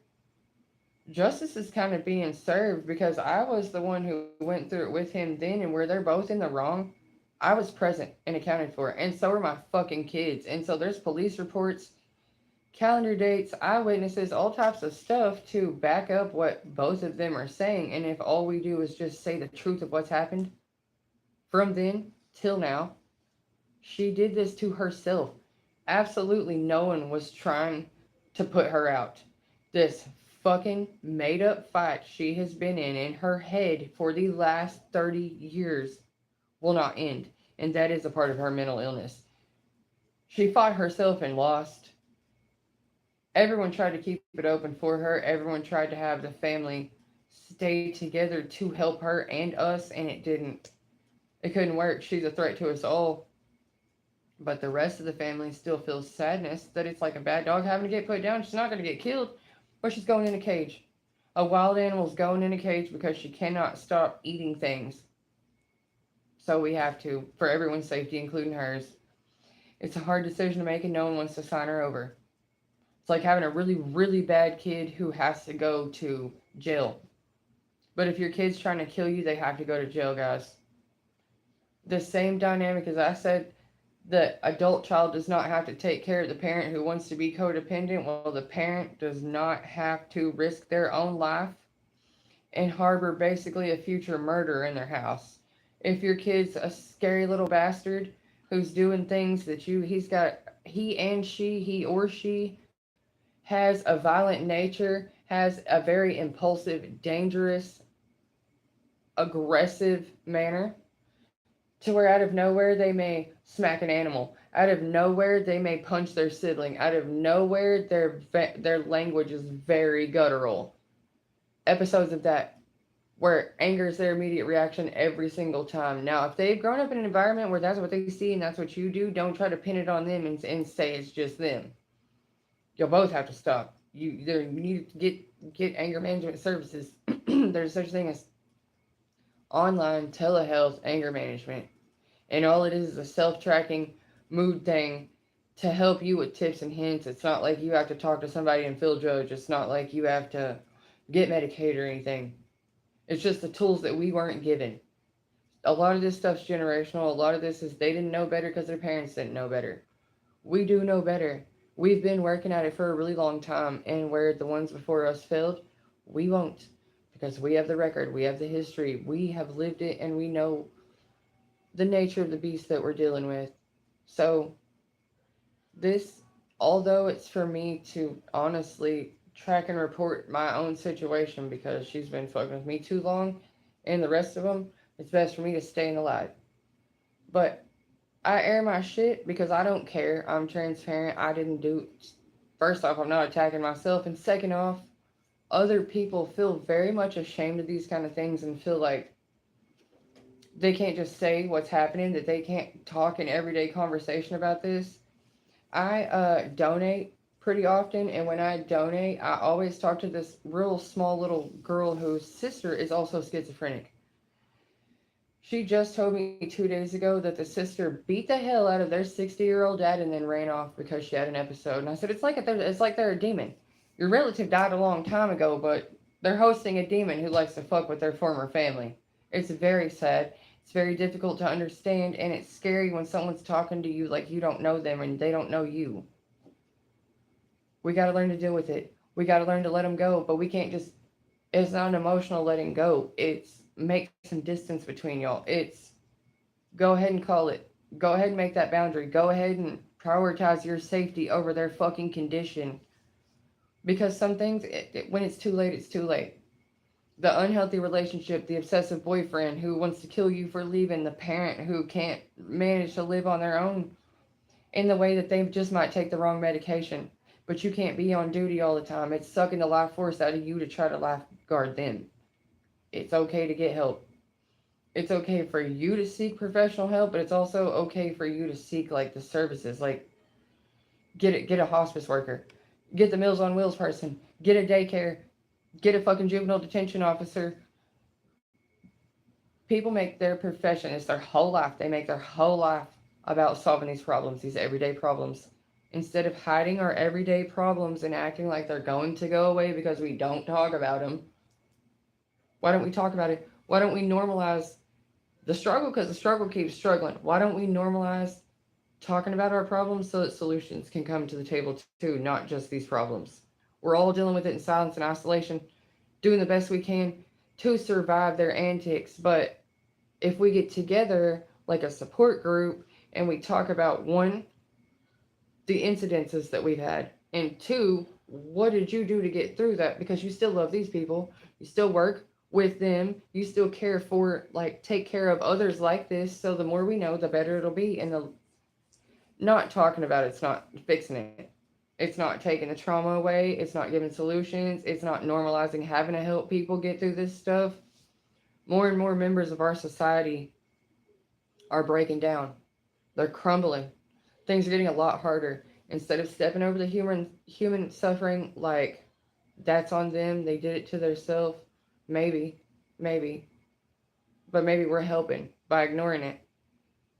justice is kind of being served because I was the one who went through it with him then, and where they're both in the wrong, I was present and accounted for, and so are my fucking kids. And so there's police reports, calendar dates, eyewitnesses, all types of stuff to back up what both of them are saying. And if all we do is just say the truth of what's happened from then till now, she did this to herself. Absolutely no one was trying to put her out. This fucking made up fight she has been in her head for the last 30 years will not end. And that is a part of her mental illness. She fought herself and lost. Everyone tried to keep it open for her. Everyone tried to have the family stay together to help her and us, and it didn't. It couldn't work. She's a threat to us all. But the rest of the family still feels sadness that it's like a bad dog having to get put down. She's not going to get killed, but she's going in a cage. A wild animal's going in a cage because she cannot stop eating things. So we have to, for everyone's safety, including hers. It's a hard decision to make, and no one wants to sign her over. It's like having a really, really bad kid who has to go to jail. But if your kid's trying to kill you, they have to go to jail, guys. The same dynamic as I said, the adult child does not have to take care of the parent who wants to be codependent. Well, the parent does not have to risk their own life and harbor basically a future murder in their house. If your kid's a scary little bastard who's doing things that he or she has a violent nature, has a very impulsive, dangerous, aggressive manner, to where out of nowhere they may smack an animal, out of nowhere they may punch their sibling, out of nowhere their language is very guttural. Episodes of that where anger is their immediate reaction every single time. Now, if they've grown up in an environment where that's what they see and that's what you do, don't try to pin it on them and say it's just them. You'll both have to stop. You need to get anger management services. There's such a thing as online telehealth anger management, and all it is a self-tracking mood thing to help you with tips and hints. It's not like you have to talk to somebody and feel judged. It's not like you have to get medicated or anything. It's just the tools that we weren't given. A lot of this stuff's generational. A lot of this is they didn't know better because their parents didn't know better. We do know better. We've been working at it for a really long time, and where the ones before us failed, we won't. Because we have the record, we have the history, we have lived it, and we know the nature of the beast that we're dealing with. So, this, although it's for me to honestly track and report my own situation because she's been fucking with me too long, and the rest of them, it's best for me to stay in the light. But I air my shit because I don't care. I'm transparent. I didn't do. First off, I'm not attacking myself, and second off, other people feel very much ashamed of these kind of things and feel like they can't just say what's happening, that they can't talk in everyday conversation about this. I donate pretty often, and when I donate, I always talk to this real small little girl whose sister is also schizophrenic. She just told me 2 days ago that the sister beat the hell out of their 60-year-old dad and then ran off because she had an episode. And I said, it's like they're a demon. Your relative died a long time ago, but they're hosting a demon who likes to fuck with their former family. It's very sad. It's very difficult to understand, and it's scary when someone's talking to you like you don't know them and they don't know you. We got to learn to deal with it. We got to learn to let them go, but we can't just, it's not an emotional letting go. It's make some distance between y'all. It's go ahead and call it. Go ahead and make that boundary. Go ahead and prioritize your safety over their fucking condition. Because some things, when it's too late, it's too late. The unhealthy relationship, the obsessive boyfriend who wants to kill you for leaving, the parent who can't manage to live on their own in the way that they just might take the wrong medication. But you can't be on duty all the time. It's sucking the life force out of you to try to lifeguard them. It's okay to get help. It's okay for you to seek professional help, but it's also okay for you to seek like the services, like get a hospice worker, get the Meals on Wheels person, get a daycare, get a fucking juvenile detention officer. People make their profession, it's their whole life. They make their whole life about solving these problems, these everyday problems. Instead of hiding our everyday problems and acting like they're going to go away because we don't talk about them, why don't we talk about it? Why don't we normalize the struggle? Because the struggle keeps struggling. Why don't we normalize talking about our problems so that solutions can come to the table too, not just these problems? We're all dealing with it in silence and isolation, doing the best we can to survive their antics. But if we get together like a support group and we talk about one, the incidences that we've had, and two, what did you do to get through that? Because you still love these people, you still work with them, you still care for, like, take care of others like this. So the more we know, the better it'll be. And the not talking about it's not fixing it. It's not taking the trauma away. It's not giving solutions. It's not normalizing having to help people get through this stuff. More and more members of our society are breaking down. They're crumbling. Things are getting a lot harder. Instead of stepping over the human suffering, like that's on them, they did it to themselves. Maybe, maybe, but maybe we're helping by ignoring it.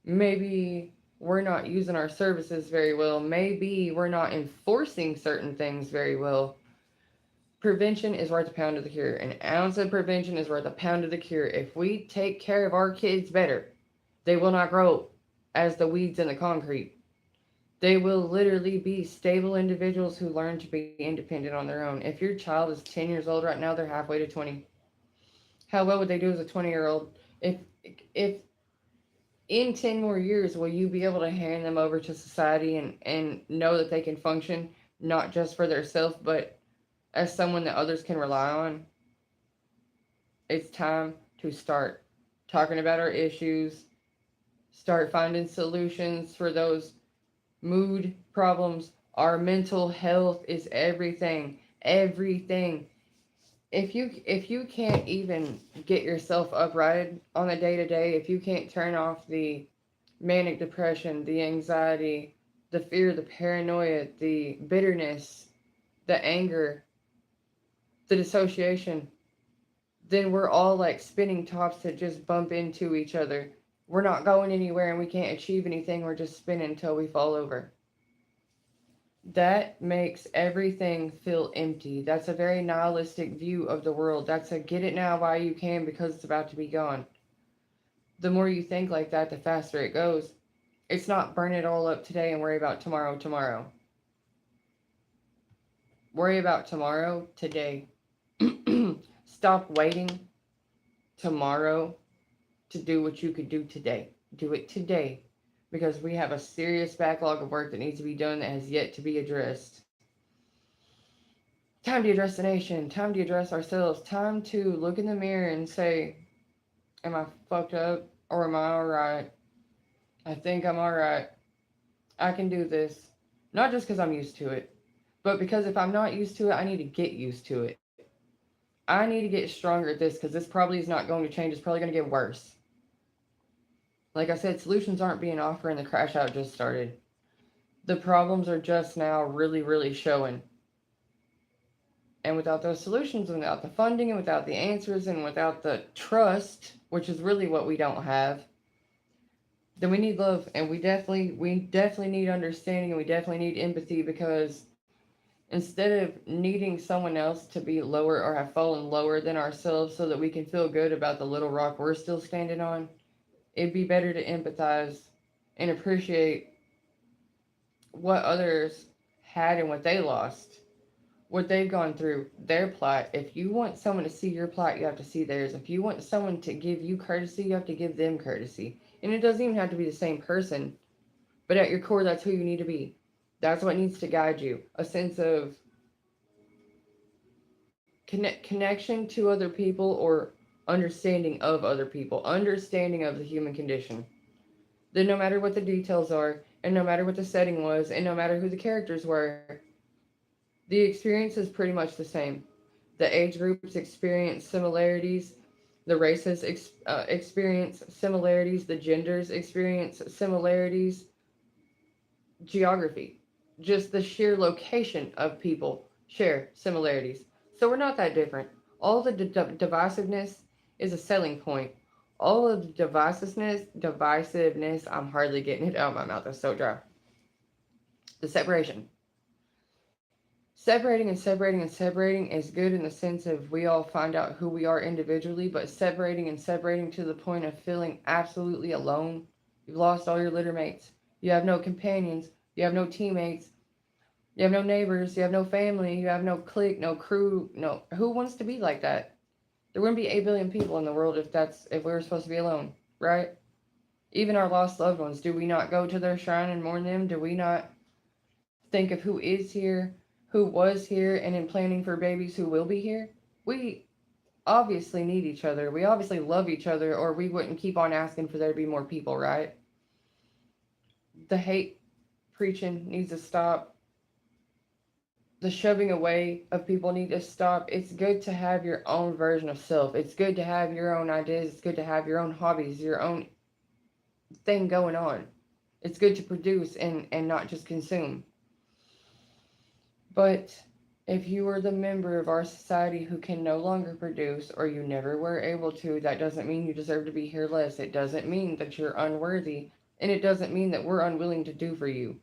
Maybe we're not using our services very well. Maybe we're not enforcing certain things very well. Prevention is worth a pound of the cure. An ounce of prevention is worth a pound of the cure. If we take care of our kids better, they will not grow as the weeds in the concrete. They will literally be stable individuals who learn to be independent on their own. If your child is 10 years old right now, they're halfway to 20. How well would they do as a 20-year-old? If in 10 more years will you be able to hand them over to society and know that they can function not just for themselves but as someone that others can rely on? It's time to start talking about our issues, start finding solutions for those mood problems. Our mental health is everything. Everything. If you can't even get yourself upright on the day to day, if you can't turn off the manic depression, the anxiety, the fear, the paranoia, the bitterness, the anger, the dissociation, then we're all like spinning tops that just bump into each other. We're not going anywhere and we can't achieve anything. We're just spinning until we fall over. That makes everything feel empty. That's a very nihilistic view of the world. That's a get it now while you can because it's about to be gone. The more you think like that, the faster it goes. It's not burn it all up today and worry about tomorrow. Worry about tomorrow today. Stop waiting tomorrow to do what you could do today. Do it today because we have a serious backlog of work that needs to be done that has yet to be addressed. Time to address the nation. Time to address ourselves. Time to look in the mirror and say, am I fucked up or am I alright? I think I'm alright. I can do this. Not just because I'm used to it, but because if I'm not used to it, I need to get used to it. I need to get stronger at this because this probably is not going to change. It's probably going to get worse. Like I said, solutions aren't being offered and the crash out just started. The problems are just now really, really showing. And without those solutions, and without the funding, and without the answers, and without the trust, which is really what we don't have, then we need love, and we definitely need understanding, and we definitely need empathy because instead of needing someone else to be lower or have fallen lower than ourselves so that we can feel good about the little rock we're still standing on, it'd be better to empathize and appreciate what others had and what they lost, what they've gone through, their plight. If you want someone to see your plight, you have to see theirs. If you want someone to give you courtesy, you have to give them courtesy. And it doesn't even have to be the same person, but at your core, that's who you need to be. That's what needs to guide you. A sense of connection to other people or understanding of other people, understanding of the human condition. Then no matter what the details are, and no matter what the setting was, and no matter who the characters were, the experience is pretty much the same. The age groups experience similarities, the races experience similarities, the genders experience similarities, geography, just the sheer location of people share similarities. So we're not that different. All the divisiveness is a selling point. All of the divisiveness, I'm hardly getting it out of my mouth. It's so dry. The separation. Separating and separating and separating is good in the sense of we all find out who we are individually, but separating and separating to the point of feeling absolutely alone. You've lost all your litter mates. You have no companions. You have no teammates. You have no neighbors. You have no family. You have no clique, no crew. No, who wants to be like that? There wouldn't be 8 billion people in the world if we were supposed to be alone, right? Even our lost loved ones, do we not go to their shrine and mourn them? Do we not think of who is here, who was here, and in planning for babies who will be here? We obviously need each other. We obviously love each other, or we wouldn't keep on asking for there to be more people, right? The hate preaching needs to stop. The shoving away of people need to stop. It's good to have your own version of self. It's good to have your own ideas. It's good to have your own hobbies, your own thing going on. It's good to produce and not just consume. But if you are the member of our society who can no longer produce, or you never were able to, that doesn't mean you deserve to be here less. It doesn't mean that you're unworthy, and it doesn't mean that we're unwilling to do for you.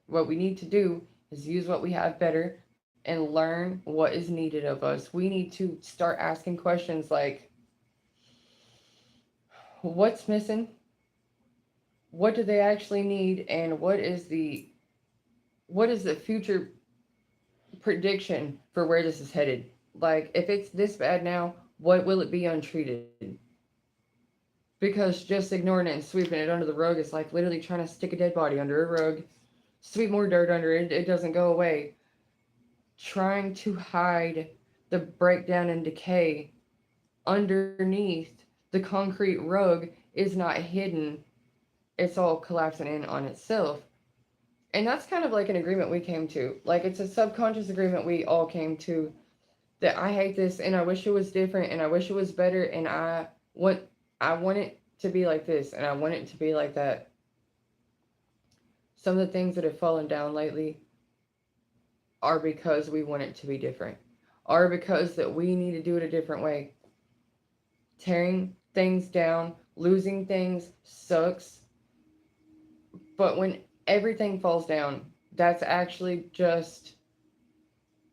What we need to do is use what we have better and learn what is needed of us. We need to start asking questions like, what's missing? What do they actually need? And what is the future prediction for where this is headed? Like, if it's this bad now, what will it be untreated? Because just ignoring it and sweeping it under the rug is like literally trying to stick a dead body under a rug, sweep more dirt under it, it doesn't go away. Trying to hide the breakdown and decay underneath the concrete rug is not hidden. It's all collapsing in on itself. And that's kind of like an agreement we came to. Like, it's a subconscious agreement we all came to, that I hate this and I wish it was different and I wish it was better, and I want it to be like this and I want it to be like that. Some of the things that have fallen down lately are because we want it to be different, are because that we need to do it a different way. Tearing things down, losing things sucks. But when everything falls down, that's actually just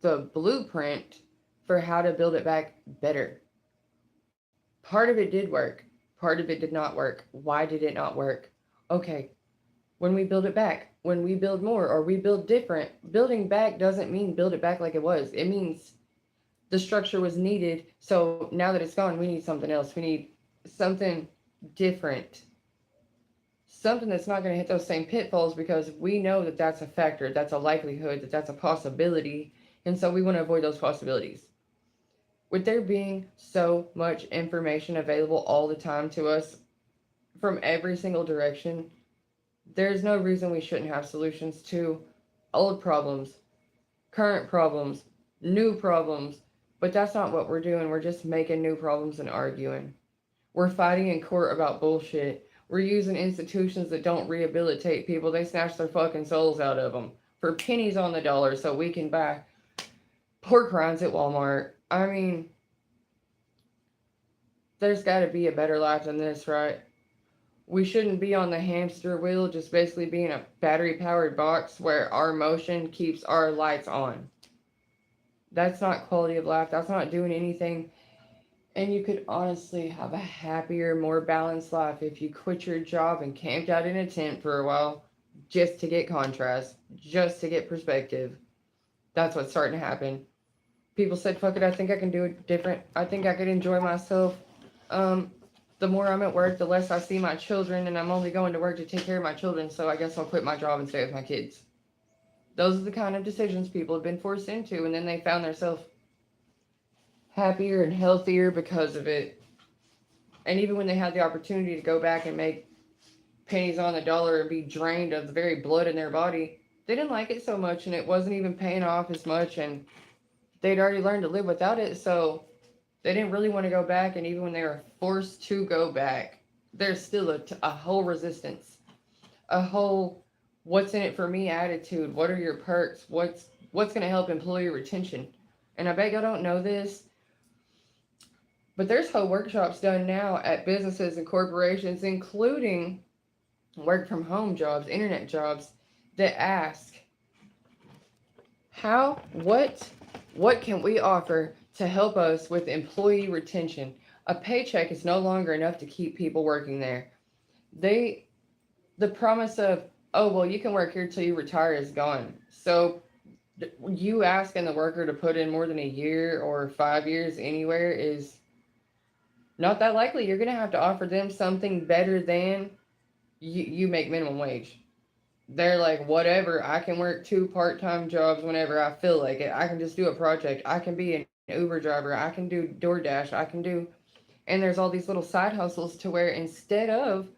the blueprint for how to build it back better. Part of it did work. Part of it did not work. Why did it not work? Okay, when we build it back, when we build more or we build different, building back doesn't mean build it back like it was. It means the structure was needed. So now that it's gone, we need something else. We need something different. Something that's not going to hit those same pitfalls, because we know that that's a factor, that's a likelihood, that that's a possibility. And so we want to avoid those possibilities. With there being so much information available all the time to us from every single direction, there's no reason we shouldn't have solutions to old problems, current problems, new problems. But that's not what we're doing. We're just making new problems and arguing. We're fighting in court about bullshit. We're using institutions that don't rehabilitate people. They snatch their fucking souls out of them for pennies on the dollar so we can buy pork rinds at Walmart. I mean, there's got to be a better life than this, right? We shouldn't be on the hamster wheel, just basically being a battery-powered box where our motion keeps our lights on. That's not quality of life. That's not doing anything. And you could honestly have a happier, more balanced life if you quit your job and camped out in a tent for a while just to get contrast, just to get perspective. That's what's starting to happen. People said, fuck it, I think I can do it different. I think I could enjoy myself. The more I'm at work, the less I see my children, and I'm only going to work to take care of my children, so I guess I'll quit my job and stay with my kids. Those are the kind of decisions people have been forced into, and then they found themselves happier and healthier because of it. And even when they had the opportunity to go back and make pennies on the dollar and be drained of the very blood in their body, they didn't like it so much, and it wasn't even paying off as much, and they'd already learned to live without it, so they didn't really want to go back. And even when they were forced to go back, there's still a whole resistance, a whole what's in it for me attitude. What are your perks? What's going to help employee retention? And I bet y'all don't know this, but there's whole workshops done now at businesses and corporations, including work from home jobs, internet jobs, that ask What can we offer to help us with employee retention? A paycheck is no longer enough to keep people working there. They the promise of, oh well, you can work here till you retire is gone. So you asking the worker to put in more than a year or 5 years anywhere is not that likely. You're going to have to offer them something better than you make minimum wage. They're like, whatever, I can work two part-time jobs whenever I feel like it. I can just do a project. I can be an Uber driver. I can do DoorDash. I can do, and there's all these little side hustles to where instead of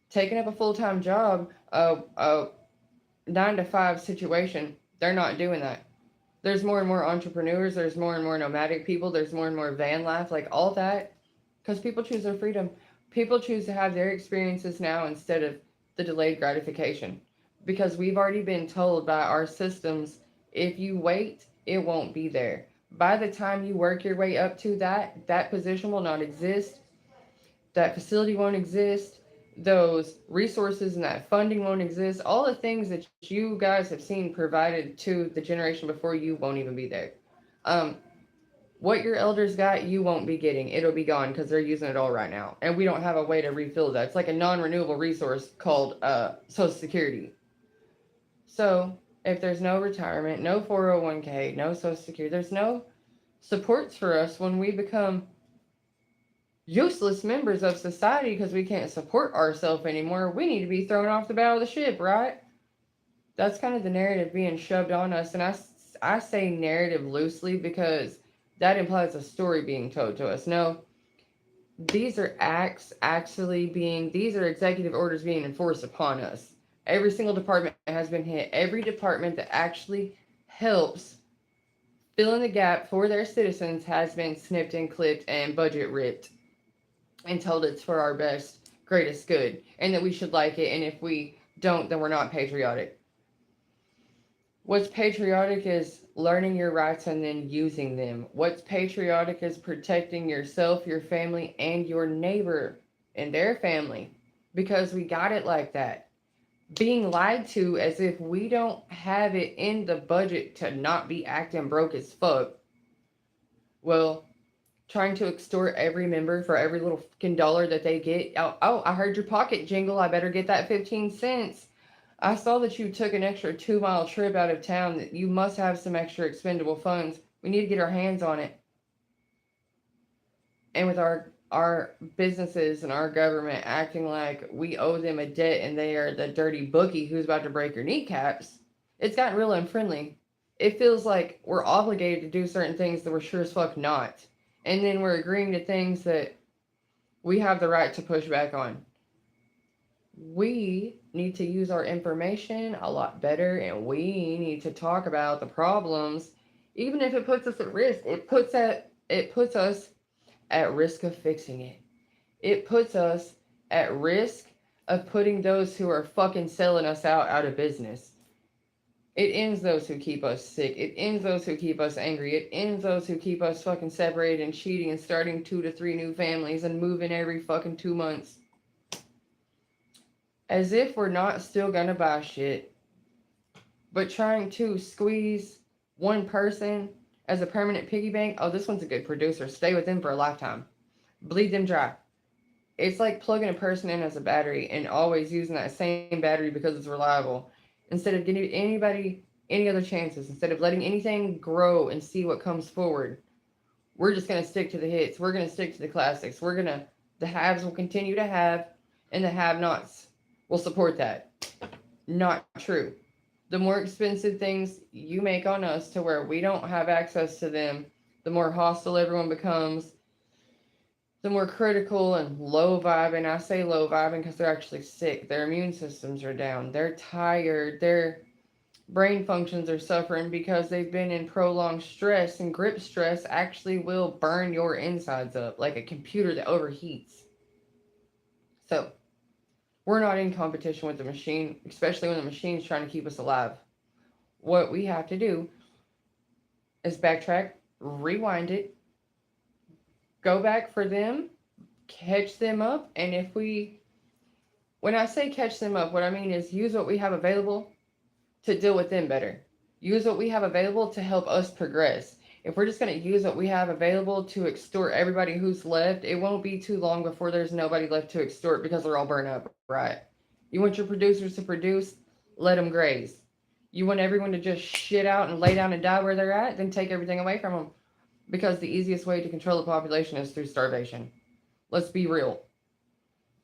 taking up a full-time job, a 9 to 5 situation, they're not doing that. There's more and more entrepreneurs. There's more and more nomadic people. There's more and more van life, like all that, because people choose their freedom. People choose to have their experiences now instead of the delayed gratification. Because we've already been told by our systems, if you wait, it won't be there. By the time you work your way up to that position will not exist. That facility won't exist. Those resources and that funding won't exist. All the things that you guys have seen provided to the generation before you won't even be there. Um, what your elders got, you won't be getting. It'll be gone because they're using it all right now. And we don't have a way to refill that. It's like a non renewable resource called Social Security. So if there's no retirement, no 401k, no Social Security, there's no supports for us when we become useless members of society because we can't support ourselves anymore. We need to be thrown off the bow of the ship, right? That's kind of the narrative being shoved on us. And I say narrative loosely because that implies a story being told to us. No, these are these are executive orders being enforced upon us. Every single department has been hit. Every department that actually helps fill in the gap for their citizens has been snipped and clipped and budget ripped and told it's for our best, greatest good, and that we should like it. And if we don't, then we're not patriotic. What's patriotic is learning your rights and then using them. What's patriotic is protecting yourself, your family, and your neighbor and their family because we got it like that. Being lied to as if we don't have it in the budget to not be acting broke as fuck. Well, trying to extort every member for every little fucking dollar that they get. Oh, I heard your pocket jingle. I better get that 15 cents. I saw that you took an extra 2 mile trip out of town. That you must have some extra expendable funds. We need to get our hands on it. And with our businesses and our government acting like we owe them a debt and they are the dirty bookie who's about to break your kneecaps, it's gotten real unfriendly. It feels like we're obligated to do certain things that we're sure as fuck not. And then we're agreeing to things that we have the right to push back on. We need to use our information a lot better and we need to talk about the problems even if it puts us at risk. It puts us at risk of fixing it. It puts us at risk of putting those who are fucking selling us out of business. It ends those who keep us sick. It ends those who keep us angry. It ends those who keep us fucking separated and cheating and starting 2 to 3 new families and moving every fucking 2 months. As if we're not still gonna buy shit, but trying to squeeze one person as a permanent piggy bank. Oh, this one's a good producer. Stay with them for a lifetime. Bleed them dry. It's like plugging a person in as a battery and always using that same battery because it's reliable. Instead of giving anybody any other chances, instead of letting anything grow and see what comes forward, we're just going to stick to the hits. We're going to stick to the classics. The haves will continue to have, and the have nots will support that. Not true. The more expensive things you make on us to where we don't have access to them, the more hostile everyone becomes, the more critical and low vibing. I say low vibing because they're actually sick. Their immune systems are down. They're tired. Their brain functions are suffering because they've been in prolonged stress, and grip stress actually will burn your insides up like a computer that overheats. So, we're not in competition with the machine, especially when the machine's trying to keep us alive. What we have to do is backtrack, rewind it, go back for them, catch them up, and when I say catch them up, what I mean is use what we have available to deal with them better. Use what we have available to help us progress. If we're just going to use what we have available to extort everybody who's left, it won't be too long before there's nobody left to extort because they're all burned up, right? You want your producers to produce, let them graze. You want everyone to just shit out and lay down and die where they're at, then take everything away from them. Because the easiest way to control the population is through starvation. Let's be real.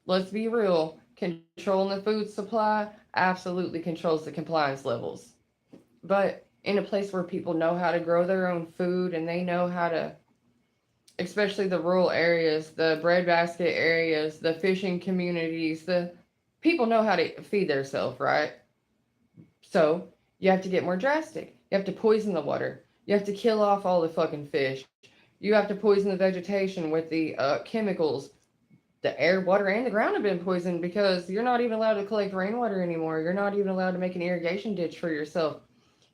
Let's be real. Controlling the food supply absolutely controls the compliance levels. But in a place where people know how to grow their own food and they know how to, especially the rural areas, the breadbasket areas, the fishing communities, the people know how to feed themselves, right? So you have to get more drastic. You have to poison the water. You have to kill off all the fucking fish. You have to poison the vegetation with the chemicals. The air, water, and the ground have been poisoned because you're not even allowed to collect rainwater anymore. You're not even allowed to make an irrigation ditch for yourself.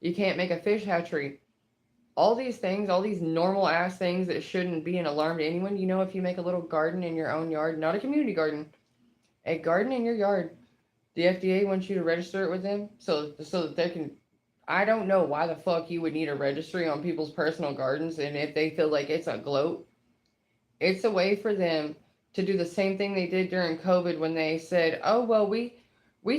You can't make a fish hatchery. All these things, all these normal ass things that shouldn't be an alarm to anyone. You know, if you make a little garden in your own yard, not a community garden, a garden in your yard, the FDA wants you to register it with them so that they can. I don't know why the fuck you would need a registry on people's personal gardens, and if they feel like it's a gloat, it's a way for them to do the same thing they did during COVID when they said, "Oh well, we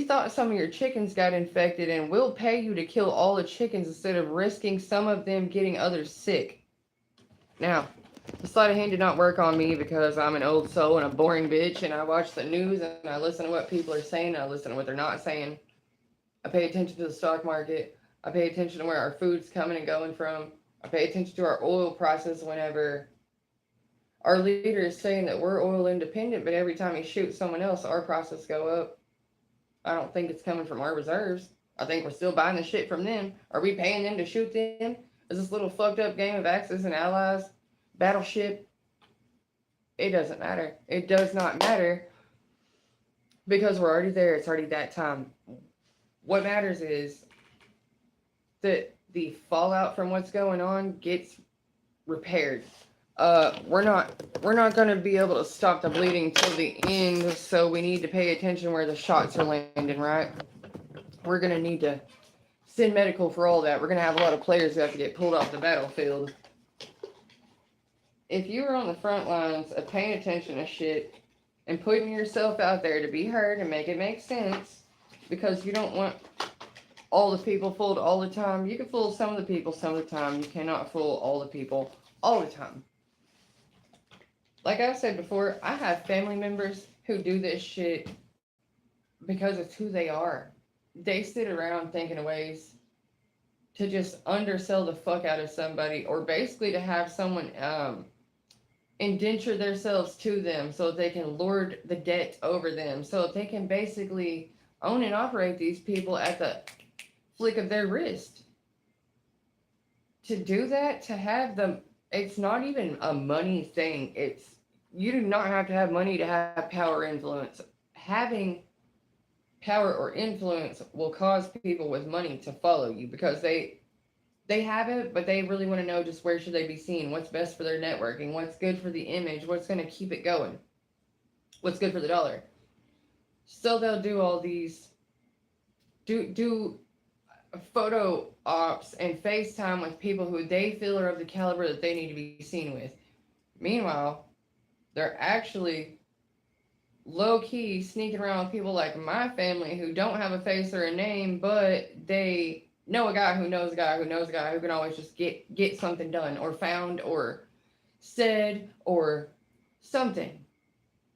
thought some of your chickens got infected, and we'll pay you to kill all the chickens instead of risking some of them getting others sick." Now, the sleight of hand did not work on me because I'm an old soul and a boring bitch, and I watch the news and I listen to what people are saying, and I listen to what they're not saying. I pay attention to the stock market. I pay attention to where our food's coming and going from. I pay attention to our oil prices whenever our leader is saying that we're oil independent, but every time he shoots someone else, our prices go up. I don't think it's coming from our reserves. I think we're still buying the shit from them. Are we paying them to shoot them? Is this little fucked up game of Axis and Allies battleship? It doesn't matter. It does not matter because we're already there. It's already that time. What matters is that the fallout from what's going on gets repaired. We're not gonna be able to stop the bleeding till the end, so we need to pay attention where the shots are landing, right? We're gonna need to send medical for all that. We're gonna have a lot of players who have to get pulled off the battlefield. If you are on the front lines of paying attention to shit and putting yourself out there to be heard and make it make sense, because you don't want all the people fooled all the time. You can fool some of the people some of the time. You cannot fool all the people all the time. Like I said before, I have family members who do this shit because it's who they are. They sit around thinking of ways to just undersell the fuck out of somebody, or basically to have someone indenture themselves to them so that they can lord the debt over them, so that they can basically own and operate these people at the flick of their wrist. To do that, to have them, it's not even a money thing. It's, you do not have to have money to have power or influence. Having power or influence will cause people with money to follow you because they have it, but they really want to know just where should they be seen, what's best for their networking, what's good for the image, what's going to keep it going, what's good for the dollar. So they'll do all these, do photo ops and FaceTime with people who they feel are of the caliber that they need to be seen with. Meanwhile, they're actually low key sneaking around with people like my family who don't have a face or a name, but they know a guy who knows a guy who knows a guy who can always just get something done or found or said or something.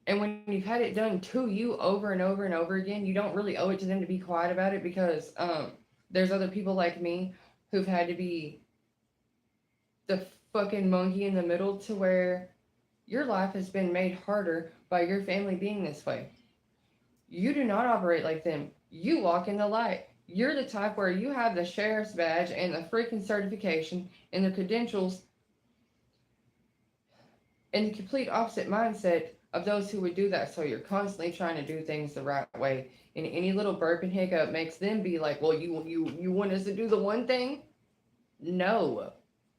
And when you've had it done to you over and over and over again, you don't really owe it to them to be quiet about it because there's other people like me who've had to be the fucking monkey in the middle to where your life has been made harder by your family being this way. You do not operate like them. You walk in the light. You're the type where you have the sheriff's badge and the freaking certification and the credentials and the complete opposite mindset of those who would do that. So you're constantly trying to do things the right way. And any little burp and hiccup makes them be like, well, you want us to do the one thing? No.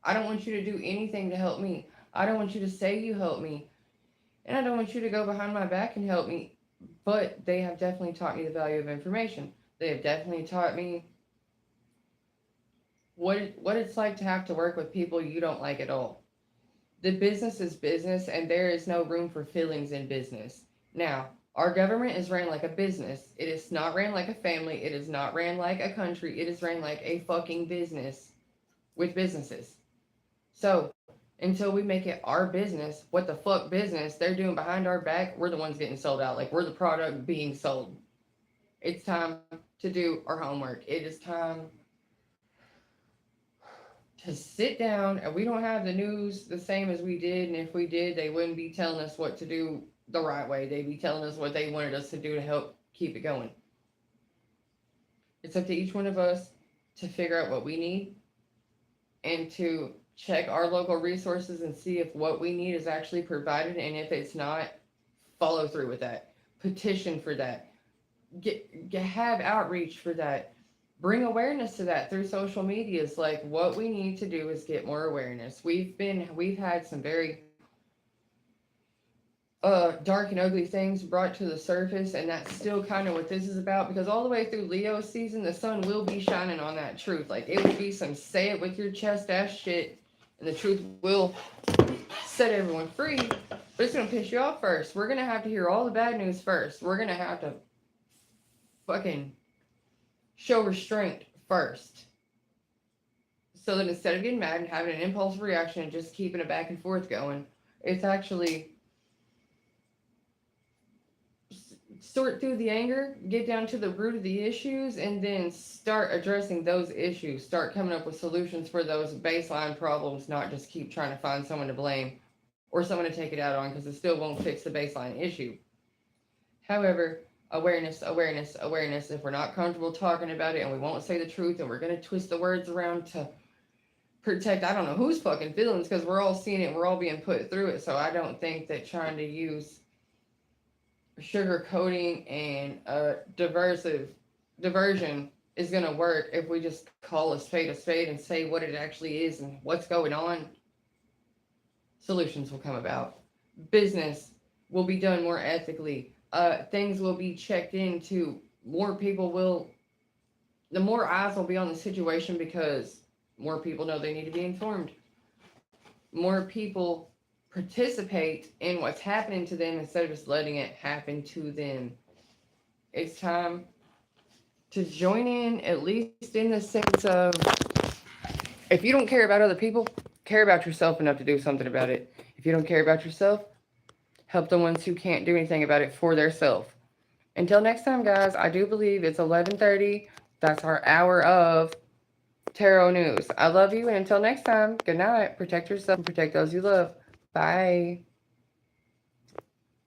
I don't want you to do anything to help me. I don't want you to say you help me. And I don't want you to go behind my back and help me. But they have definitely taught me the value of information. They have definitely taught me what it's like to have to work with people you don't like at all. The business is business, and there is no room for feelings in business. Now, our government is ran like a business. It is not ran like a family. It is not ran like a country. It is ran like a fucking business with businesses. So, until we make it our business, what the fuck business they're doing behind our back, we're the ones getting sold out. Like, we're the product being sold. It's time to do our homework. It is time to sit down, and we don't have the news the same as we did. And if we did, they wouldn't be telling us what to do the right way. They'd be telling us what they wanted us to do to help keep it going. It's up to each one of us to figure out what we need and to check our local resources and see if what we need is actually provided. And if it's not, follow through with that. Petition for that. Have outreach for that. Bring awareness to that through social media. It's like what we need to do is get more awareness. We've had some very dark and ugly things brought to the surface, and that's still kind of what this is about, because all the way through Leo season the sun will be shining on that truth. Like, it will be some say it with your chest ass shit, and the truth will set everyone free. But it's gonna piss you off first. We're gonna have to hear all the bad news first. We're gonna have to fucking show restraint first, so that instead of getting mad and having an impulse reaction and just keeping it back and forth going, it's actually sort through the anger, get down to the root of the issues, and then start addressing those issues. Start coming up with solutions for those baseline problems, not just keep trying to find someone to blame or someone to take it out on, because it still won't fix the baseline issue. However, awareness, awareness, awareness. If we're not comfortable talking about it and we won't say the truth and we're going to twist the words around to protect, I don't know whose fucking feelings, because we're all seeing it, we're all being put through it. So I don't think that trying to use sugarcoating and diversion is going to work. If we just call a spade and say what it actually is and what's going on, solutions will come about. Business will be done more ethically. Things will be checked into. More people will, the more eyes will be on the situation, because more people know they need to be informed. More people participate in what's happening to them instead of just letting it happen to them. It's time to join in, at least in the sense of, if you don't care about other people, care about yourself enough to do something about it. If you don't care about yourself, help the ones who can't do anything about it for theirself. Until next time, guys, I do believe it's 11:30. That's our hour of tarot news. I love you, and until next time, good night. Protect yourself and protect those you love. Bye.